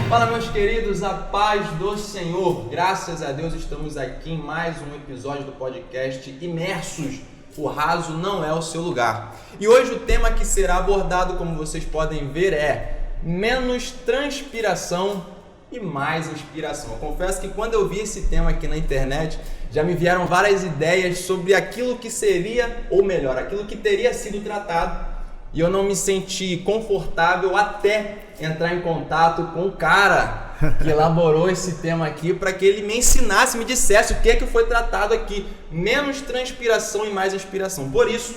Fala, meus queridos, a paz do Senhor. Graças a Deus estamos aqui em mais um episódio do podcast Imersos. O raso não é o seu lugar. E hoje o tema que será abordado, como vocês podem ver, é menos transpiração e mais inspiração. Eu confesso que quando eu vi esse tema aqui na internet, já me vieram várias ideias sobre aquilo que seria, ou melhor, aquilo que teria sido tratado. E eu não me senti confortável até entrar em contato com o cara que elaborou esse tema aqui para que ele me ensinasse, me dissesse o que é que foi tratado aqui. Menos transpiração e mais inspiração. Por isso,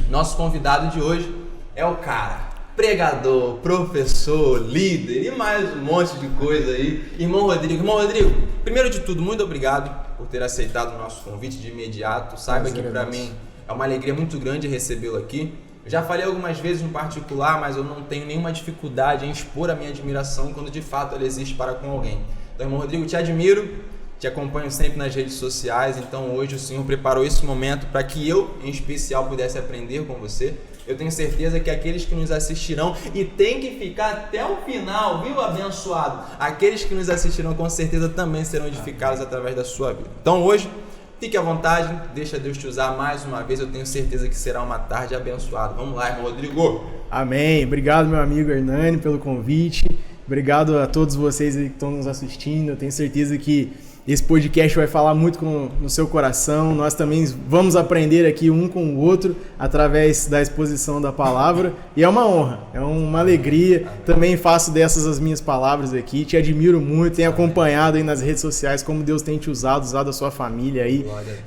nosso convidado de hoje é o cara, pregador, professor, líder e mais um monte de coisa aí. Irmão Rodrigo, primeiro de tudo, muito obrigado por ter aceitado o nosso convite de imediato. Saiba que para mim é uma alegria muito grande recebê-lo aqui. Eu já falei algumas vezes no particular, mas eu não tenho nenhuma dificuldade em expor a minha admiração quando de fato ela existe para com alguém. Então, irmão Rodrigo, te admiro, te acompanho sempre nas redes sociais, então hoje o Senhor preparou esse momento para que eu, em especial, pudesse aprender com você. Eu tenho certeza que aqueles que nos assistirão, e tem que ficar até o final, viu, abençoado? Aqueles que nos assistirão com certeza também serão edificados através da sua vida. Então hoje, fique à vontade, deixa Deus te usar mais uma vez, eu tenho certeza que será uma tarde abençoada. Vamos lá, irmão Rodrigo. Amém. Obrigado, meu amigo Hernani, pelo convite. Obrigado a todos vocês que estão nos assistindo. Eu tenho certeza que esse podcast vai falar muito no seu coração. Nós também vamos aprender aqui um com o outro através da exposição da palavra. E é uma honra, é uma alegria. Amém. Também faço dessas as minhas palavras aqui. Te admiro muito, tenho acompanhado aí nas redes sociais como Deus tem te usado a sua família aí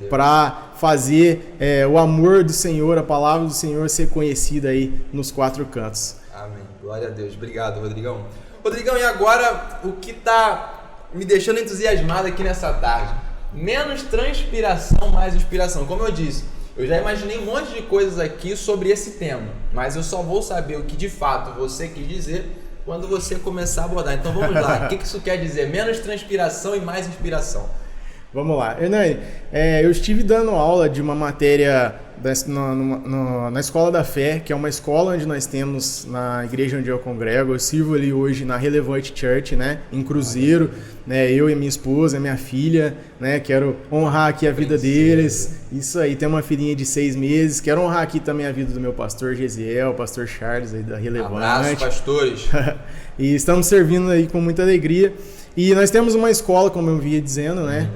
para fazer o amor do Senhor, a palavra do Senhor ser conhecida aí nos quatro cantos. Amém. Glória a Deus. Obrigado, Rodrigão. Rodrigão, e agora o que está me deixando entusiasmado aqui nessa tarde? Menos transpiração, mais inspiração. Como eu disse, eu já imaginei um monte de coisas aqui sobre esse tema, mas eu só vou saber o que de fato você quis dizer quando você começar a abordar. Então vamos lá, o que isso quer dizer? Menos transpiração e mais inspiração. Vamos lá. Hernani, eu estive dando aula de uma matéria na Escola da Fé, que é uma escola onde nós temos na igreja onde eu congrego. Eu sirvo ali hoje na Relevante Church, né, em Cruzeiro, né, eu e minha esposa, minha filha, né, quero honrar aqui a vida deles. Isso aí, tem uma filhinha de 6 meses. Quero honrar aqui também a vida do meu pastor Gesiel, pastor Charles aí da Relevante. Abraço, pastores. E estamos servindo aí com muita alegria. E nós temos uma escola, como eu vinha dizendo, né,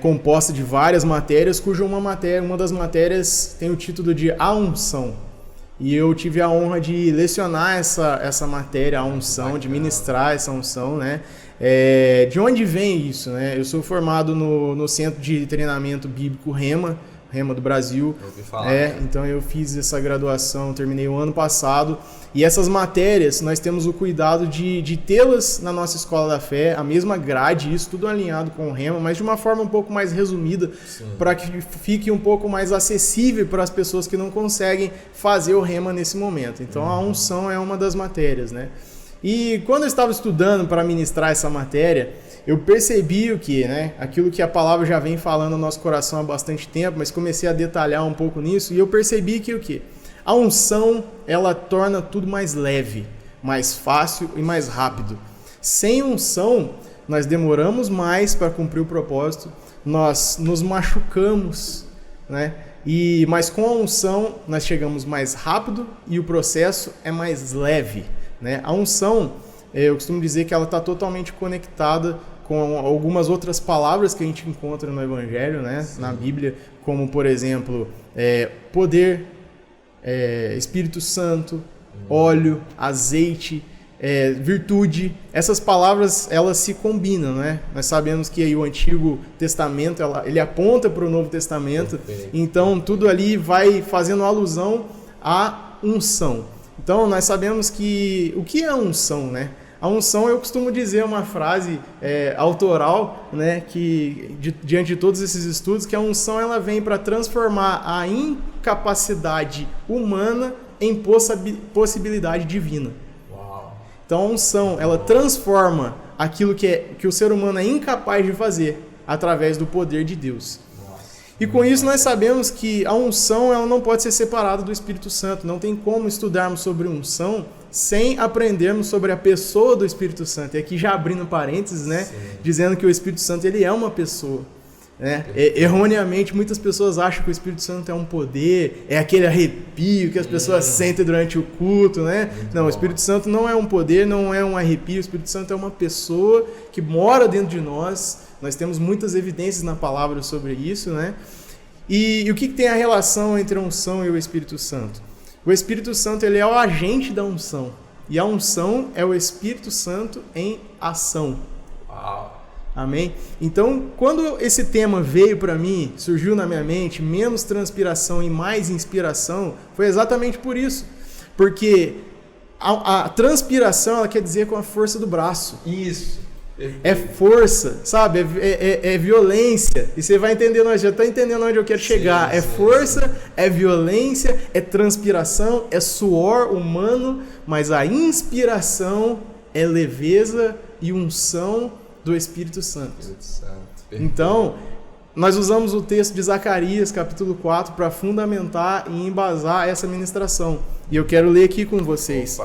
composta de várias matérias, cuja uma das matérias tem o título de A Unção. E eu tive a honra de lecionar essa matéria, a unção, de ministrar essa unção, né? De onde vem isso, né? Eu sou formado no Centro de Treinamento Bíblico Rema do Brasil. Eu ouvi falar, então eu fiz essa graduação, terminei o ano passado. E essas matérias, nós temos o cuidado de tê-las na nossa Escola da Fé, a mesma grade, isso tudo alinhado com o Rema, mas de uma forma um pouco mais resumida, para que fique um pouco mais acessível para as pessoas que não conseguem fazer o Rema nesse momento. Então a unção é uma das matérias, né? E quando eu estava estudando para ministrar essa matéria, eu percebi aquilo que a palavra já vem falando no nosso coração há bastante tempo, mas comecei a detalhar um pouco nisso, e eu percebi que a unção, ela torna tudo mais leve, mais fácil e mais rápido. Sem unção, nós demoramos mais para cumprir o propósito, nós nos machucamos, né? Mas com a unção, nós chegamos mais rápido e o processo é mais leve, né? A unção, eu costumo dizer que ela está totalmente conectada com algumas outras palavras que a gente encontra no Evangelho, né? Na Bíblia, como, por exemplo, poder, Espírito Santo, óleo, azeite, virtude. Essas palavras, elas se combinam, né? Nós sabemos que aí o Antigo Testamento, ele aponta para o Novo Testamento, então tudo ali vai fazendo alusão à unção. Então nós sabemos que o que é unção, né? A unção, eu costumo dizer uma frase autoral, né, que diante de todos esses estudos, que a unção ela vem para transformar a incapacidade humana em possibilidade divina. Uau. Então a unção, ela transforma aquilo que o ser humano é incapaz de fazer através do poder de Deus. E com isso nós sabemos que a unção ela não pode ser separada do Espírito Santo. Não tem como estudarmos sobre unção sem aprendermos sobre a pessoa do Espírito Santo. E aqui já abrindo parênteses, né? Sim. Dizendo que o Espírito Santo ele é uma pessoa. Né? Erroneamente, muitas pessoas acham que o Espírito Santo é um poder, é aquele arrepio que as pessoas sentem durante o culto, né? Não, o Espírito Santo não é um poder, não é um arrepio, o Espírito Santo é uma pessoa que mora dentro de nós. Nós temos muitas evidências na palavra sobre isso, né? E o que tem a relação entre a unção e o Espírito Santo? O Espírito Santo ele é o agente da unção, e a unção é o Espírito Santo em ação. Uau! Amém? Então, quando esse tema veio para mim, surgiu na minha mente, menos transpiração e mais inspiração, foi exatamente por isso. Porque a transpiração, ela quer dizer com a força do braço. Isso. É força, sabe? É violência. E você vai entender, nós já está entendendo onde eu quero chegar. Sim, é força, é violência, é transpiração, é suor humano, mas a inspiração é leveza e unção do Espírito Santo. Então, nós usamos o texto de Zacarias, capítulo 4, para fundamentar e embasar essa ministração. E eu quero ler aqui com vocês.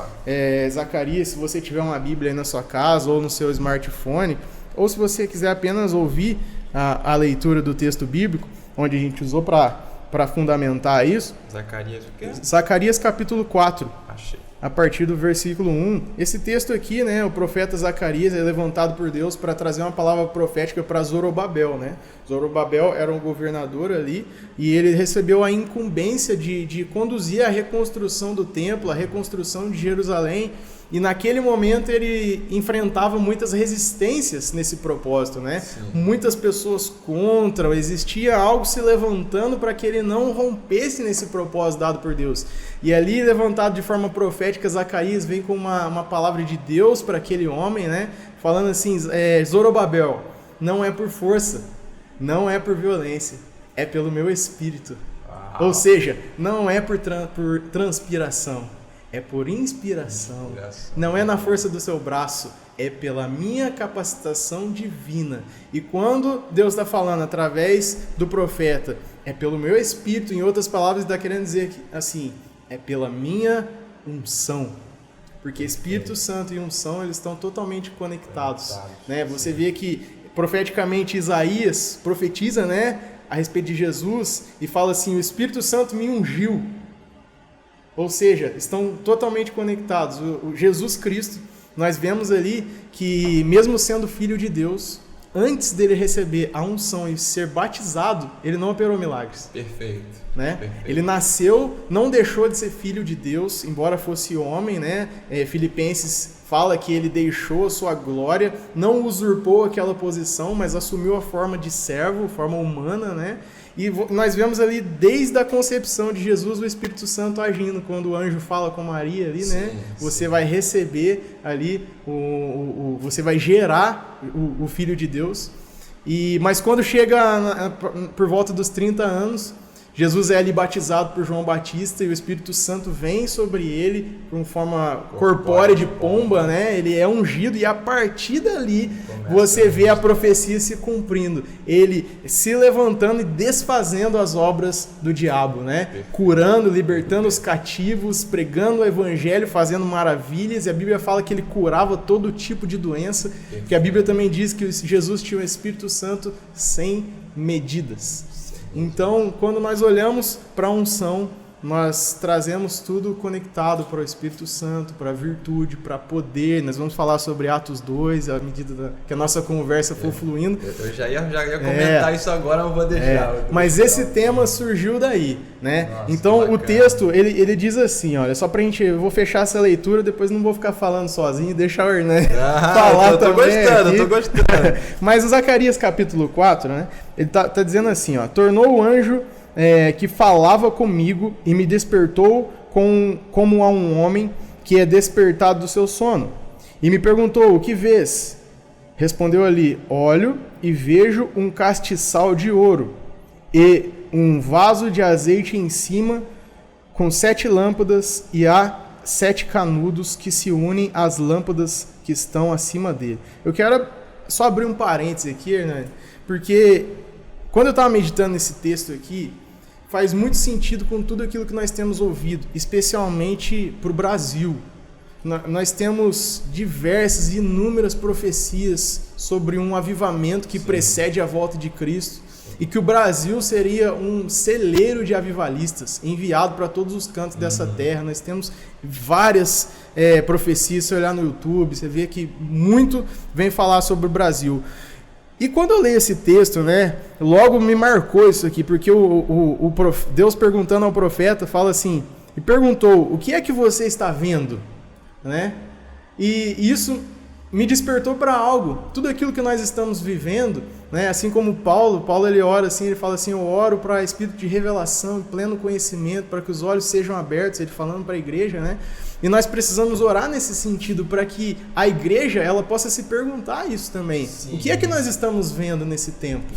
Zacarias, se você tiver uma Bíblia aí na sua casa ou no seu smartphone, ou se você quiser apenas ouvir a leitura do texto bíblico, onde a gente usou para fundamentar isso. Zacarias o quê? Zacarias, capítulo 4. Achei. A partir do versículo 1. Esse texto aqui, né, o profeta Zacarias é levantado por Deus para trazer uma palavra profética para Zorobabel, né? Zorobabel era um governador ali e ele recebeu a incumbência de conduzir a reconstrução do templo, a reconstrução de Jerusalém. E naquele momento ele enfrentava muitas resistências nesse propósito, né? Sim. Muitas pessoas contra, existia algo se levantando para que ele não rompesse nesse propósito dado por Deus. E ali, levantado de forma profética, Zacarias vem com uma palavra de Deus para aquele homem, né? Falando assim, Zorobabel, não é por força, não é por violência, é pelo meu espírito. Uau. Ou seja, não é por transpiração. É por inspiração, não é na força do seu braço, é pela minha capacitação divina. E quando Deus está falando através do profeta, é pelo meu espírito, em outras palavras, está querendo dizer assim, é pela minha unção. Porque Espírito Santo e unção, eles estão totalmente conectados. Né? Você vê que profeticamente Isaías profetiza, né, a respeito de Jesus e fala assim, o Espírito Santo me ungiu. Ou seja, estão totalmente conectados. O Jesus Cristo, nós vemos ali que mesmo sendo filho de Deus, antes dele receber a unção e ser batizado, ele não operou milagres. Perfeito. Né? Perfeito. Ele nasceu, não deixou de ser filho de Deus, embora fosse homem, né? Filipenses fala que ele deixou a sua glória, não usurpou aquela posição, mas assumiu a forma de servo, forma humana, né? E nós vemos ali, desde a concepção de Jesus, o Espírito Santo agindo. Quando o anjo fala com Maria ali, né? Você vai receber ali, você vai gerar o Filho de Deus. Mas quando chega por volta dos 30 anos, Jesus é ali batizado por João Batista e o Espírito Santo vem sobre ele com forma corpórea de pomba, né? Ele é ungido e a partir dali você vê a profecia se cumprindo. Ele se levantando e desfazendo as obras do diabo, né? Curando, libertando os cativos, pregando o evangelho, fazendo maravilhas. E a Bíblia fala que ele curava todo tipo de doença, que a Bíblia também diz que Jesus tinha o Espírito Santo sem medidas. Então, quando nós olhamos para a unção, nós trazemos tudo conectado para o Espírito Santo, para a virtude, para poder. Nós vamos falar sobre Atos 2, à medida que a nossa conversa for fluindo. Eu já ia comentar isso agora, não vou deixar. Mas esse tema surgiu daí, né? Nossa, então, o texto, ele diz assim, olha, só pra gente, eu vou fechar essa leitura, depois não vou ficar falando sozinho, deixa o Hernan falar também. Eu tô gostando. Mas o Zacarias capítulo 4, né? Ele tá dizendo assim, ó, tornou o anjo que falava comigo e me despertou como a um homem que é despertado do seu sono. E me perguntou, o que vês? Respondeu ali, olho e vejo um castiçal de ouro e um vaso de azeite em cima com 7 lâmpadas e há 7 canudos que se unem às lâmpadas que estão acima dele. Eu quero só abrir um parênteses aqui, Hernani, porque quando eu estava meditando nesse texto aqui, faz muito sentido com tudo aquilo que nós temos ouvido, especialmente para o Brasil. nós temos diversas e inúmeras profecias sobre um avivamento que precede a volta de Cristo e que o Brasil seria um celeiro de avivalistas enviado para todos os cantos dessa terra. Nós temos várias profecias, se você olhar no YouTube, você vê que muito vem falar sobre o Brasil. E quando eu leio esse texto, né, logo me marcou isso aqui, porque Deus perguntando ao profeta, fala assim, e perguntou, o que é que você está vendo? Né? E isso me despertou para algo, tudo aquilo que nós estamos vivendo, né? Assim como Paulo ele ora assim, ele fala assim, eu oro para espírito de revelação, pleno conhecimento, para que os olhos sejam abertos, ele falando para a igreja, né? E nós precisamos orar nesse sentido para que a igreja ela possa se perguntar isso também. Sim. O que é que nós estamos vendo nesse tempo?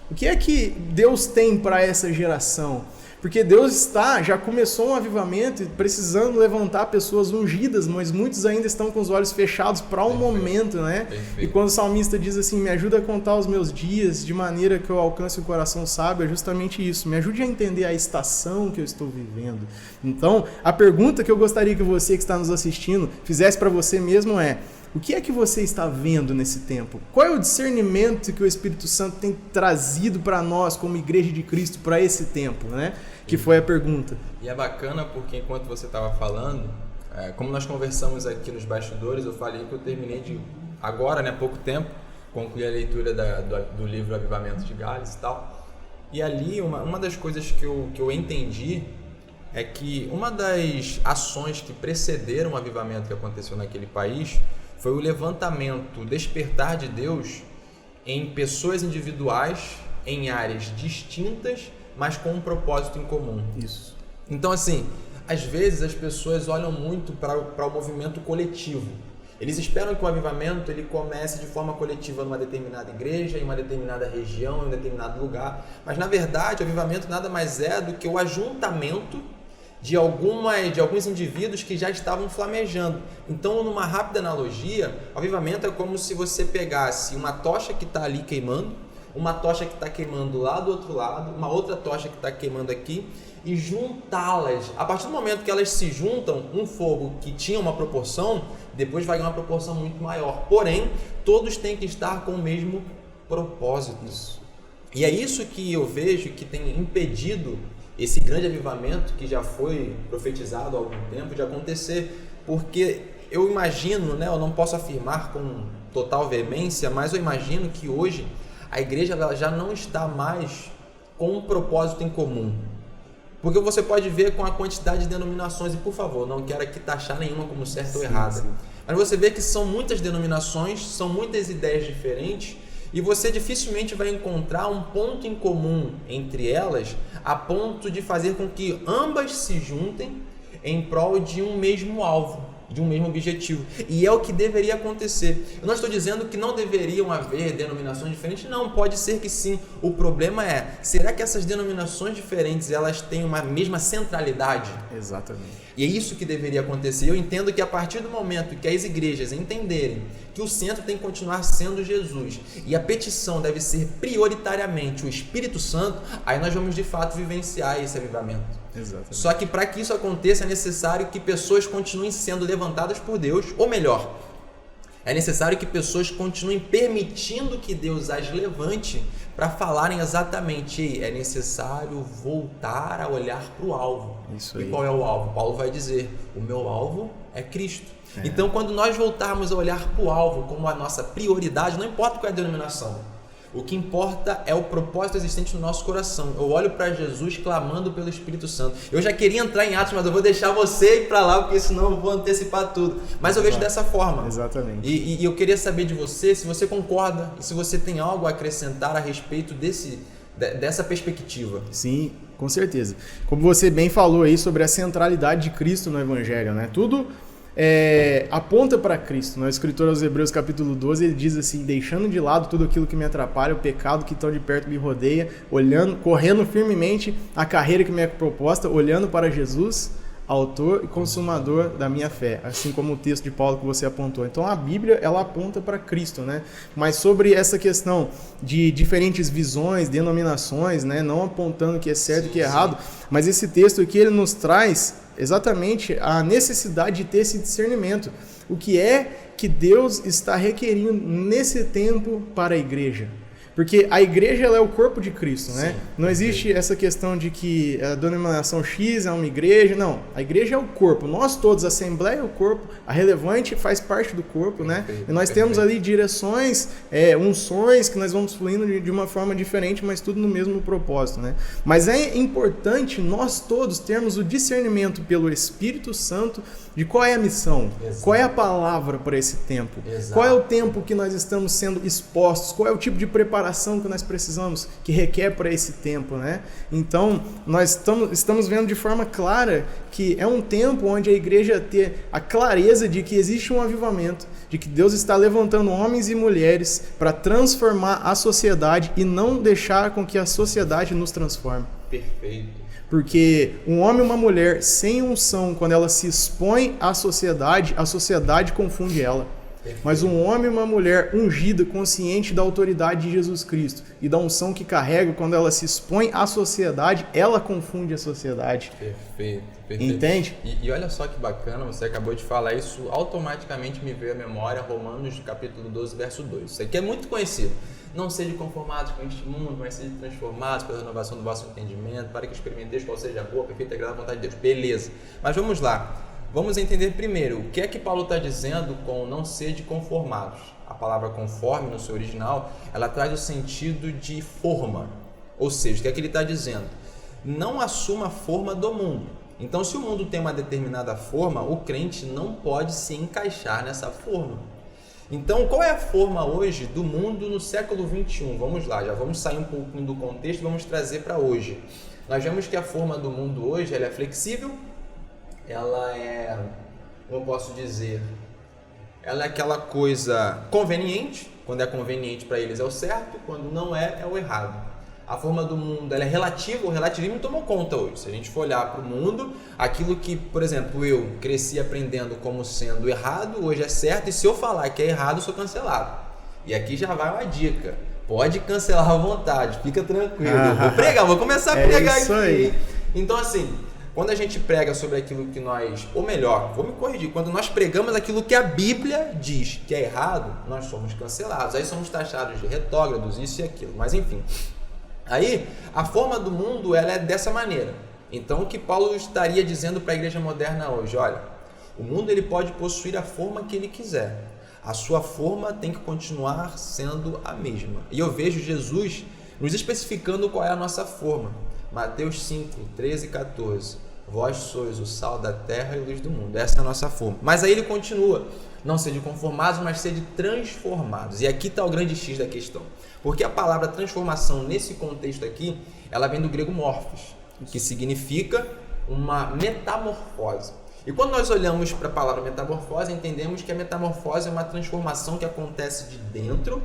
O que é que Deus tem para essa geração? Porque Deus já começou um avivamento precisando levantar pessoas ungidas, mas muitos ainda estão com os olhos fechados para um momento, né? Perfeito. E quando o salmista diz assim, me ajuda a contar os meus dias de maneira que eu alcance o coração sábio, é justamente isso. Me ajude a entender a estação que eu estou vivendo. Então, a pergunta que eu gostaria que você que está nos assistindo fizesse para você mesmo é, o que é que você está vendo nesse tempo? Qual é o discernimento que o Espírito Santo tem trazido para nós como Igreja de Cristo para esse tempo, né? Que foi a pergunta. E é bacana porque enquanto você estava falando, como nós conversamos aqui nos bastidores, eu falei que eu terminei agora, né, há pouco tempo, concluí a leitura do livro Avivamento de Gales e tal. E ali uma das coisas que eu entendi é que uma das ações que precederam o avivamento que aconteceu naquele país foi o levantamento, o despertar de Deus em pessoas individuais, em áreas distintas, mas com um propósito em comum. Isso. Então, assim, às vezes as pessoas olham muito para o movimento coletivo. Eles esperam que o avivamento ele comece de forma coletiva numa determinada igreja, em uma determinada região, em um determinado lugar. Mas, na verdade, o avivamento nada mais é do que o ajuntamento de alguns indivíduos que já estavam flamejando. Então, numa rápida analogia, o avivamento é como se você pegasse uma tocha que está ali queimando, uma tocha que está queimando lá do outro lado, uma outra tocha que está queimando aqui, e juntá-las. A partir do momento que elas se juntam, um fogo que tinha uma proporção, depois vai ganhar uma proporção muito maior. Porém, todos têm que estar com o mesmo propósito. E é isso que eu vejo que tem impedido esse grande avivamento que já foi profetizado há algum tempo de acontecer, porque eu imagino, né, eu não posso afirmar com total veemência, mas eu imagino que hoje a igreja ela já não está mais com um propósito em comum. Porque você pode ver com a quantidade de denominações, e por favor, não quero aqui taxar nenhuma como certa ou errada, mas você vê que são muitas denominações, são muitas ideias diferentes, e você dificilmente vai encontrar um ponto em comum entre elas, a ponto de fazer com que ambas se juntem em prol de um mesmo alvo, de um mesmo objetivo. E é o que deveria acontecer. Eu não estou dizendo que não deveriam haver denominações diferentes, não, pode ser que sim. O problema é, será que essas denominações diferentes, elas têm uma mesma centralidade? Exatamente. E é isso que deveria acontecer. Eu entendo que a partir do momento que as igrejas entenderem que o centro tem que continuar sendo Jesus e a petição deve ser prioritariamente o Espírito Santo, aí nós vamos de fato vivenciar esse avivamento. Exatamente. Só que para que isso aconteça é necessário que pessoas continuem sendo levantadas por Deus, ou melhor, é necessário que pessoas continuem permitindo que Deus as levante para falarem exatamente, é necessário voltar a olhar para o alvo. Isso aí. E qual é o alvo? Paulo vai dizer, o meu alvo é Cristo. Então, quando nós voltarmos a olhar para o alvo como a nossa prioridade, não importa qual é a denominação, o que importa é o propósito existente no nosso coração. Eu olho para Jesus clamando pelo Espírito Santo. Eu já queria entrar em Atos, mas eu vou deixar você ir para lá, porque senão eu vou antecipar tudo. Mas eu vejo dessa forma. Exatamente. E eu queria saber de você, se você concorda e se você tem algo a acrescentar a respeito dessa perspectiva. Sim, com certeza. Como você bem falou aí sobre a centralidade de Cristo no Evangelho, né? Tudo aponta para Cristo. No escritor aos Hebreus capítulo 12 ele diz assim, deixando de lado tudo aquilo que me atrapalha, o pecado que tão de perto me rodeia, correndo firmemente a carreira que me é proposta, olhando para Jesus, autor e consumador da minha fé, assim como o texto de Paulo que você apontou. Então a Bíblia, ela aponta para Cristo, né? Mas sobre essa questão de diferentes visões, denominações, né? Não apontando que é certo e que é errado, mas esse texto aqui, ele nos traz exatamente a necessidade de ter esse discernimento. O que é que Deus está requerindo nesse tempo para a igreja? Porque a igreja, ela é o corpo de Cristo, né? Sim, não existe essa questão de que a denominação X é uma igreja. Não, a igreja é o corpo. Nós todos, a Assembleia é o corpo, a Relevante faz parte do corpo, né? E nós temos ali direções, unções que nós vamos fluindo de uma forma diferente, mas tudo no mesmo propósito, né? Mas é importante nós todos termos o discernimento pelo Espírito Santo de qual é a missão, Exato. Qual é a palavra para esse tempo, Exato. Qual é o tempo que nós estamos sendo expostos, qual é o tipo de preparação que nós precisamos, que requer para esse tempo, né? Então, nós estamos vendo de forma clara que é um tempo onde a igreja ter a clareza de que existe um avivamento, de que Deus está levantando homens e mulheres para transformar a sociedade e não deixar com que a sociedade nos transforme. Perfeito. Porque um homem e uma mulher sem unção, quando ela se expõe à sociedade, a sociedade confunde ela. Mas um homem e uma mulher ungida, consciente da autoridade de Jesus Cristo e da unção que carrega, quando ela se expõe à sociedade, ela confunde a sociedade. Perfeito. Entende? E olha só que bacana, você acabou de falar isso, automaticamente me veio à memória Romanos capítulo 12, verso 2. Isso aqui é muito conhecido. Não sejam conformados com este mundo, mas sejam transformados pela renovação do vosso entendimento, para que experimenteis qual seja a boa, perfeita e agradável vontade de Deus. Beleza. Mas vamos lá. Vamos entender primeiro o que é que Paulo está dizendo com não sede conformados. A palavra conforme, no seu original, ela traz o sentido de forma. Ou seja, o que é que ele está dizendo? Não assuma a forma do mundo. Então, se o mundo tem uma determinada forma, o crente não pode se encaixar nessa forma. Então, qual é a forma hoje do mundo no século XXI? Vamos lá, já vamos sair um pouquinho do contexto e vamos trazer para hoje. Nós vemos que a forma do mundo hoje ela é flexível, ela é, como eu posso dizer, ela é aquela coisa conveniente. Quando é conveniente para eles é o certo, quando não é, é o errado. A forma do mundo ela é relativa, o relativismo tomou conta hoje. Se a gente for olhar para o mundo, aquilo que, por exemplo, eu cresci aprendendo como sendo errado, hoje é certo, e se eu falar que é errado, eu sou cancelado. E aqui já vai uma dica. Pode cancelar à vontade, fica tranquilo. Eu vou pregar, vou começar a pregar isso aqui. Aí. Então, assim, quando a gente prega sobre aquilo que nós, ou melhor, vou me corrigir, quando nós pregamos aquilo que a Bíblia diz que é errado, nós somos cancelados. Aí somos taxados de retrógrados, isso e aquilo. Mas enfim, aí a forma do mundo ela é dessa maneira. Então o que Paulo estaria dizendo para a igreja moderna hoje? Olha, o mundo ele pode possuir a forma que ele quiser. A sua forma tem que continuar sendo a mesma. E eu vejo Jesus nos especificando qual é a nossa forma. Mateus 5, 13 e 14. Vós sois o sal da terra e luz do mundo. Essa é a nossa forma. Mas aí ele continua. Não sede conformados, mas sede transformados. E aqui está o grande X da questão. Porque a palavra transformação, nesse contexto aqui, ela vem do grego morphos, que significa uma metamorfose. E quando nós olhamos para a palavra metamorfose, entendemos que a metamorfose é uma transformação que acontece de dentro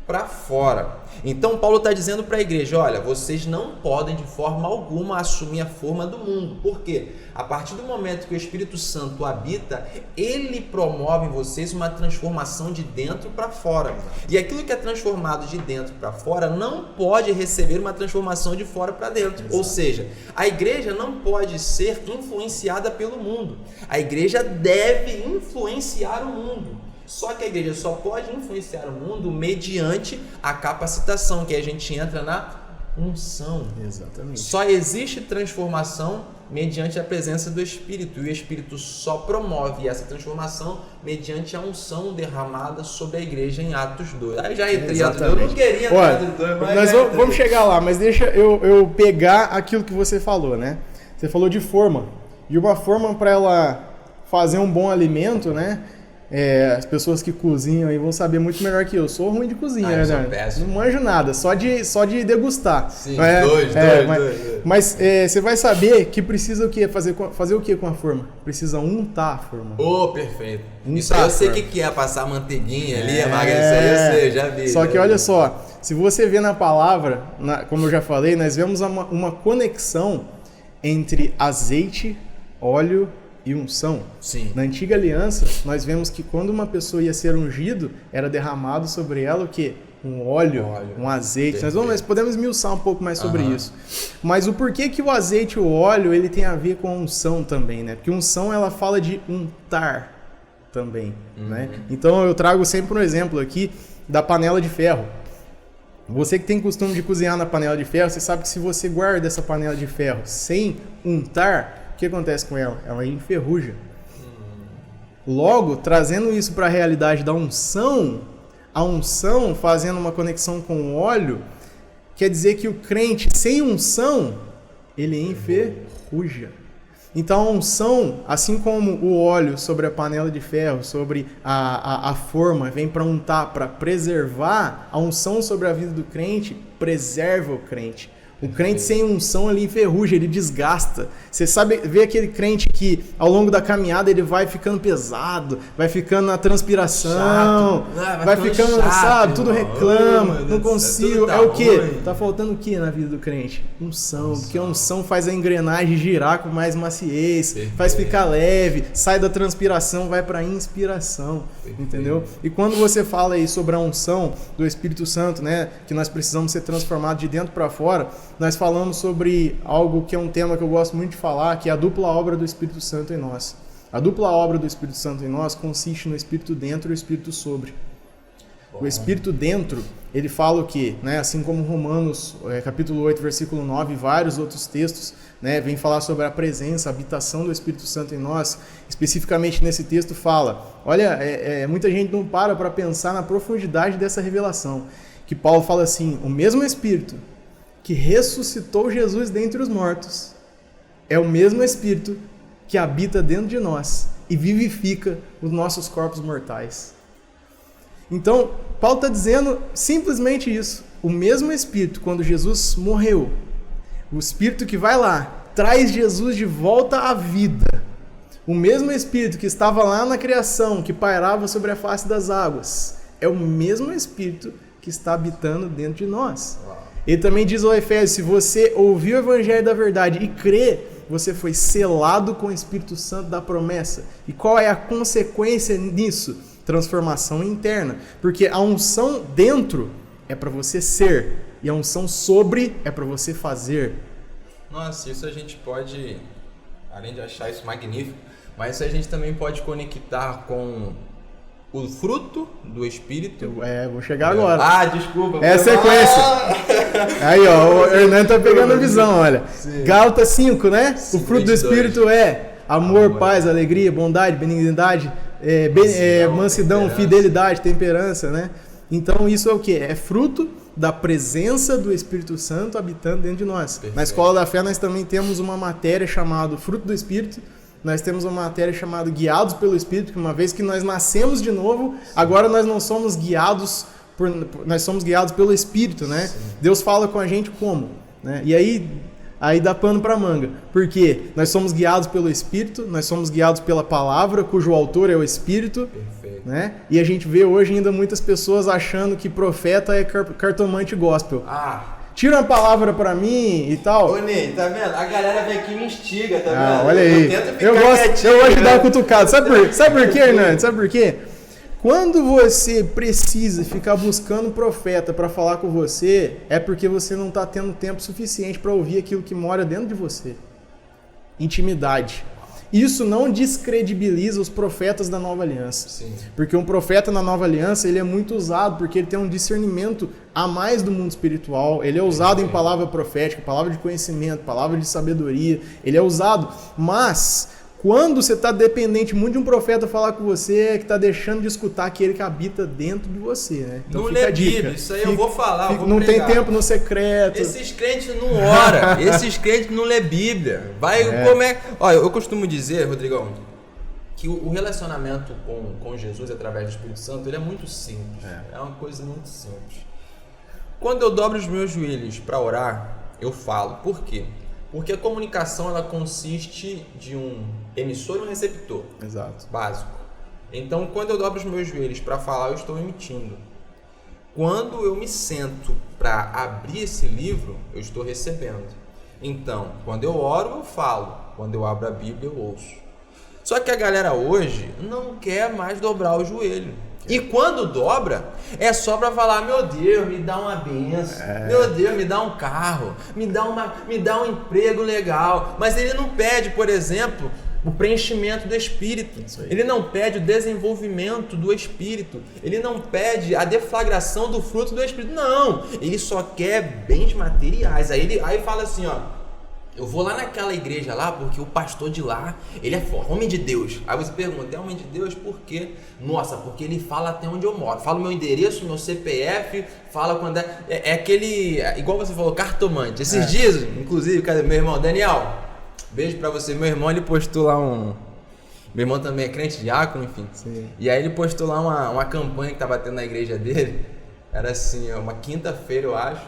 para fora. Então Paulo está dizendo para a igreja, olha, vocês não podem de forma alguma assumir a forma do mundo. Por quê? A partir do momento que o Espírito Santo habita, ele promove em vocês uma transformação de dentro para fora. E aquilo que é transformado de dentro para fora não pode receber uma transformação de fora para dentro. Exato. Ou seja, a igreja não pode ser influenciada pelo mundo. A igreja deve influenciar o mundo. Só que a igreja só pode influenciar o mundo mediante a capacitação, que a gente entra na unção. Exatamente. Só existe transformação mediante a presença do Espírito. E o Espírito só promove essa transformação mediante a unção derramada sobre a igreja em Atos 2. Aí já entrei em Atos 2. Eu não queria entrar em Atos 2, mas nós vamos chegar lá, mas deixa eu pegar aquilo que você falou, né? Você falou de forma. E uma forma para ela fazer um bom alimento, né? As pessoas que cozinham aí vão saber muito melhor que eu. Sou ruim de cozinha, né? Não manjo nada, só de degustar. Sim, dois. Mas você vai saber que precisa o quê? Fazer o quê com a forma? Precisa untar a forma. Perfeito. Isso aí eu sei o que é, passar manteiguinha ali, isso aí eu sei, eu já vi. Só que olha só, se você vê na palavra, como eu já falei, nós vemos uma conexão entre azeite, óleo e unção. Sim. Na antiga aliança, nós vemos que quando uma pessoa ia ser ungido, era derramado sobre ela o quê? Um óleo, um azeite. Nós podemos esmiuçar um pouco mais sobre isso. Mas o porquê que o azeite e o óleo ele tem a ver com a unção também, né? Porque unção ela fala de untar também, né? Então eu trago sempre um exemplo aqui da panela de ferro. Você que tem costume de cozinhar na panela de ferro, você sabe que se você guarda essa panela de ferro sem untar, o que acontece com ela? Ela enferruja. Logo, trazendo isso para a realidade da unção, a unção fazendo uma conexão com o óleo, quer dizer que o crente sem unção, ele enferruja. Então a unção, assim como o óleo sobre a panela de ferro, sobre a forma, vem para untar, para preservar, a unção sobre a vida do crente preserva o crente. O crente sem unção ele enferruja, ele desgasta. Você sabe ver aquele crente que ao longo da caminhada ele vai ficando pesado, vai ficando na transpiração, vai ficando, chato, sabe, tudo reclama, não consigo. É o quê? Tá faltando o quê na vida do crente? Unção, porque a unção faz a engrenagem girar com mais maciez, faz ficar leve, sai da transpiração, vai para a inspiração, entendeu? E quando você fala aí sobre a unção do Espírito Santo, né, que nós precisamos ser transformados de dentro para fora, nós falamos sobre algo que é um tema que eu gosto muito de falar, que é a dupla obra do Espírito Santo em nós. A dupla obra do Espírito Santo em nós consiste no Espírito dentro e o Espírito sobre. O Espírito dentro, ele fala o quê? Né? Assim como Romanos, capítulo 8, versículo 9 e vários outros textos, né, vem falar sobre a presença, a habitação do Espírito Santo em nós. Especificamente nesse texto fala, olha, muita gente não para pensar na profundidade dessa revelação, que Paulo fala assim, o mesmo Espírito que ressuscitou Jesus dentre os mortos, é o mesmo Espírito que habita dentro de nós e vivifica os nossos corpos mortais. Então, Paulo está dizendo simplesmente isso. O mesmo Espírito, quando Jesus morreu, o Espírito que vai lá, traz Jesus de volta à vida. O mesmo Espírito que estava lá na criação, que pairava sobre a face das águas, é o mesmo Espírito que está habitando dentro de nós. Ele também diz ao Efésios, se você ouvir o Evangelho da verdade e crer, você foi selado com o Espírito Santo da promessa. E qual é a consequência nisso? Transformação interna. Porque a unção dentro é para você ser, e a unção sobre é para você fazer. Nossa, isso a gente pode, além de achar isso magnífico, mas isso a gente também pode conectar com o fruto do Espírito. Vou chegar agora. Ah, desculpa. É a sequência. Aí, ó, o Hernando tá pegando a visão, olha. Sim. Gálatas 5, né? Sim, o fruto 22. Do Espírito é amor, paz, alegria, bondade, benignidade, mansidão, fidelidade, temperança, né? Então isso é o quê? É fruto da presença do Espírito Santo habitando dentro de nós. Perfeito. Na Escola da Fé nós também temos uma matéria chamada fruto do Espírito. Nós temos uma matéria chamada Guiados pelo Espírito, que uma vez que nós nascemos de novo, agora nós não somos guiados, nós somos guiados pelo Espírito, né? Sim. Deus fala com a gente como? Né? E aí dá pano para manga. Por quê? Nós somos guiados pelo Espírito, nós somos guiados pela Palavra, cujo autor é o Espírito. Perfeito. Né? E a gente vê hoje ainda muitas pessoas achando que profeta é cartomante gospel. Tira uma palavra pra mim e tal. Ô, Ney, tá vendo? A galera vem aqui e me instiga, tá vendo? Olha aí. Eu gosto de dar uma cutucada. Sabe por quê, Hernando? Sabe por quê? Quando você precisa ficar buscando um profeta para falar com você, é porque você não está tendo tempo suficiente para ouvir aquilo que mora dentro de você. Intimidade. Isso não descredibiliza os profetas da Nova Aliança. Sim. Porque um profeta na Nova Aliança, ele é muito usado porque ele tem um discernimento a mais do mundo espiritual. Ele é usado em palavra profética, palavra de conhecimento, palavra de sabedoria. Ele é usado, mas quando você está dependente muito de um profeta falar com você, é que está deixando de escutar aquele que habita dentro de você, né? Então não lê Bíblia, isso aí eu vou falar. Não tem tempo no secreto. Esses crentes não oram, esses crentes não lê Bíblia. Olha, eu costumo dizer, Rodrigão, que o relacionamento com Jesus através do Espírito Santo, ele é muito simples. É uma coisa muito simples. Quando eu dobro os meus joelhos para orar, eu falo. Por quê? Porque a comunicação ela consiste de um emissor e um receptor. Exato. Básico. Então, quando eu dobro os meus joelhos para falar, eu estou emitindo. Quando eu me sento para abrir esse livro, eu estou recebendo. Então, quando eu oro, eu falo. Quando eu abro a Bíblia, eu ouço. Só que a galera hoje não quer mais dobrar o joelho. E quando dobra, é só para falar: meu Deus, me dá uma benção, meu Deus, me dá um carro, me dá um emprego legal. Mas ele não pede, por exemplo, o preenchimento do Espírito. Ele não pede o desenvolvimento do Espírito. Ele não pede a deflagração do fruto do Espírito. Não, ele só quer bens materiais. Aí fala assim, ó: eu vou lá naquela igreja lá porque o pastor de lá, ele é forte, homem de Deus. Aí você pergunta: é homem de Deus por quê? Nossa, porque ele fala até onde eu moro. Fala o meu endereço, meu CPF, fala quando é aquele, igual você falou, cartomante. Esses dias, inclusive, cadê meu irmão? Daniel, beijo pra você. Meu irmão, ele postou lá Meu irmão também é crente, diácono, enfim. Sim. E aí ele postou lá uma campanha que tava tendo na igreja dele. Era assim, uma quinta-feira, eu acho.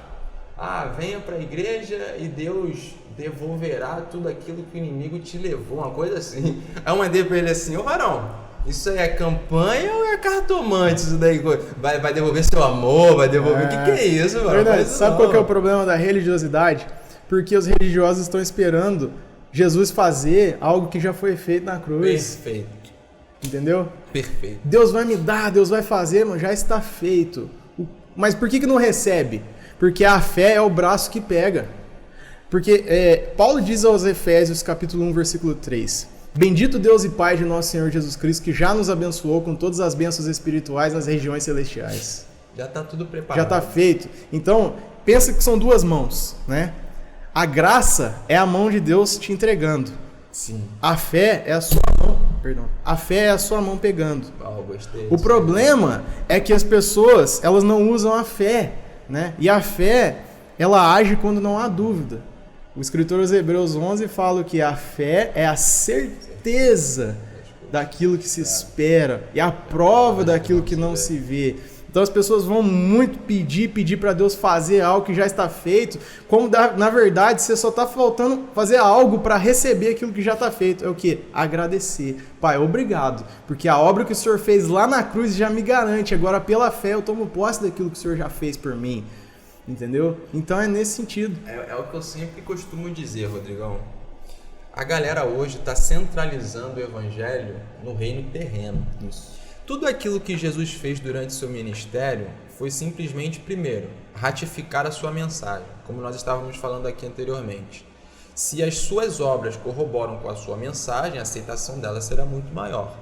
Venha pra igreja e Deus devolverá tudo aquilo que o inimigo te levou, uma coisa assim. Aí eu mandei pra ele assim: ô varão, isso aí é campanha ou é cartomante? Isso daí vai devolver seu amor, vai devolver... O que é isso, varão? Verdade. Sabe qual que é o problema da religiosidade? Porque os religiosos estão esperando Jesus fazer algo que já foi feito na cruz. Perfeito. Entendeu? Perfeito. Deus vai me dar, Deus vai fazer, mas já está feito. Mas por que não recebe? Porque a fé é o braço que pega. Porque Paulo diz aos Efésios, capítulo 1, versículo 3: bendito Deus e Pai de nosso Senhor Jesus Cristo, que já nos abençoou com todas as bênçãos espirituais nas regiões celestiais. Já está tudo preparado. Já está feito. Então, pensa que são duas mãos, né? A graça é a mão de Deus te entregando. Sim. A fé é a sua mão, a fé é a sua mão pegando. Gostei. O problema é que as pessoas, elas não usam a fé, né? E a fé, ela age quando não há dúvida. O escritor aos Hebreus 11 fala que a fé é a certeza daquilo que se espera e a prova daquilo que não se vê. Então as pessoas vão muito pedir para Deus fazer algo que já está feito, como na verdade você só está faltando fazer algo para receber aquilo que já está feito. É o quê? Agradecer. Pai, obrigado, porque a obra que o Senhor fez lá na cruz já me garante. Agora pela fé eu tomo posse daquilo que o Senhor já fez por mim. Entendeu? Então é nesse sentido. É o que eu sempre costumo dizer, Rodrigão. A galera hoje está centralizando o evangelho no reino terreno. Isso. Tudo aquilo que Jesus fez durante seu ministério foi simplesmente, primeiro, ratificar a sua mensagem, como nós estávamos falando aqui anteriormente. Se as suas obras corroboram com a sua mensagem, a aceitação dela será muito maior.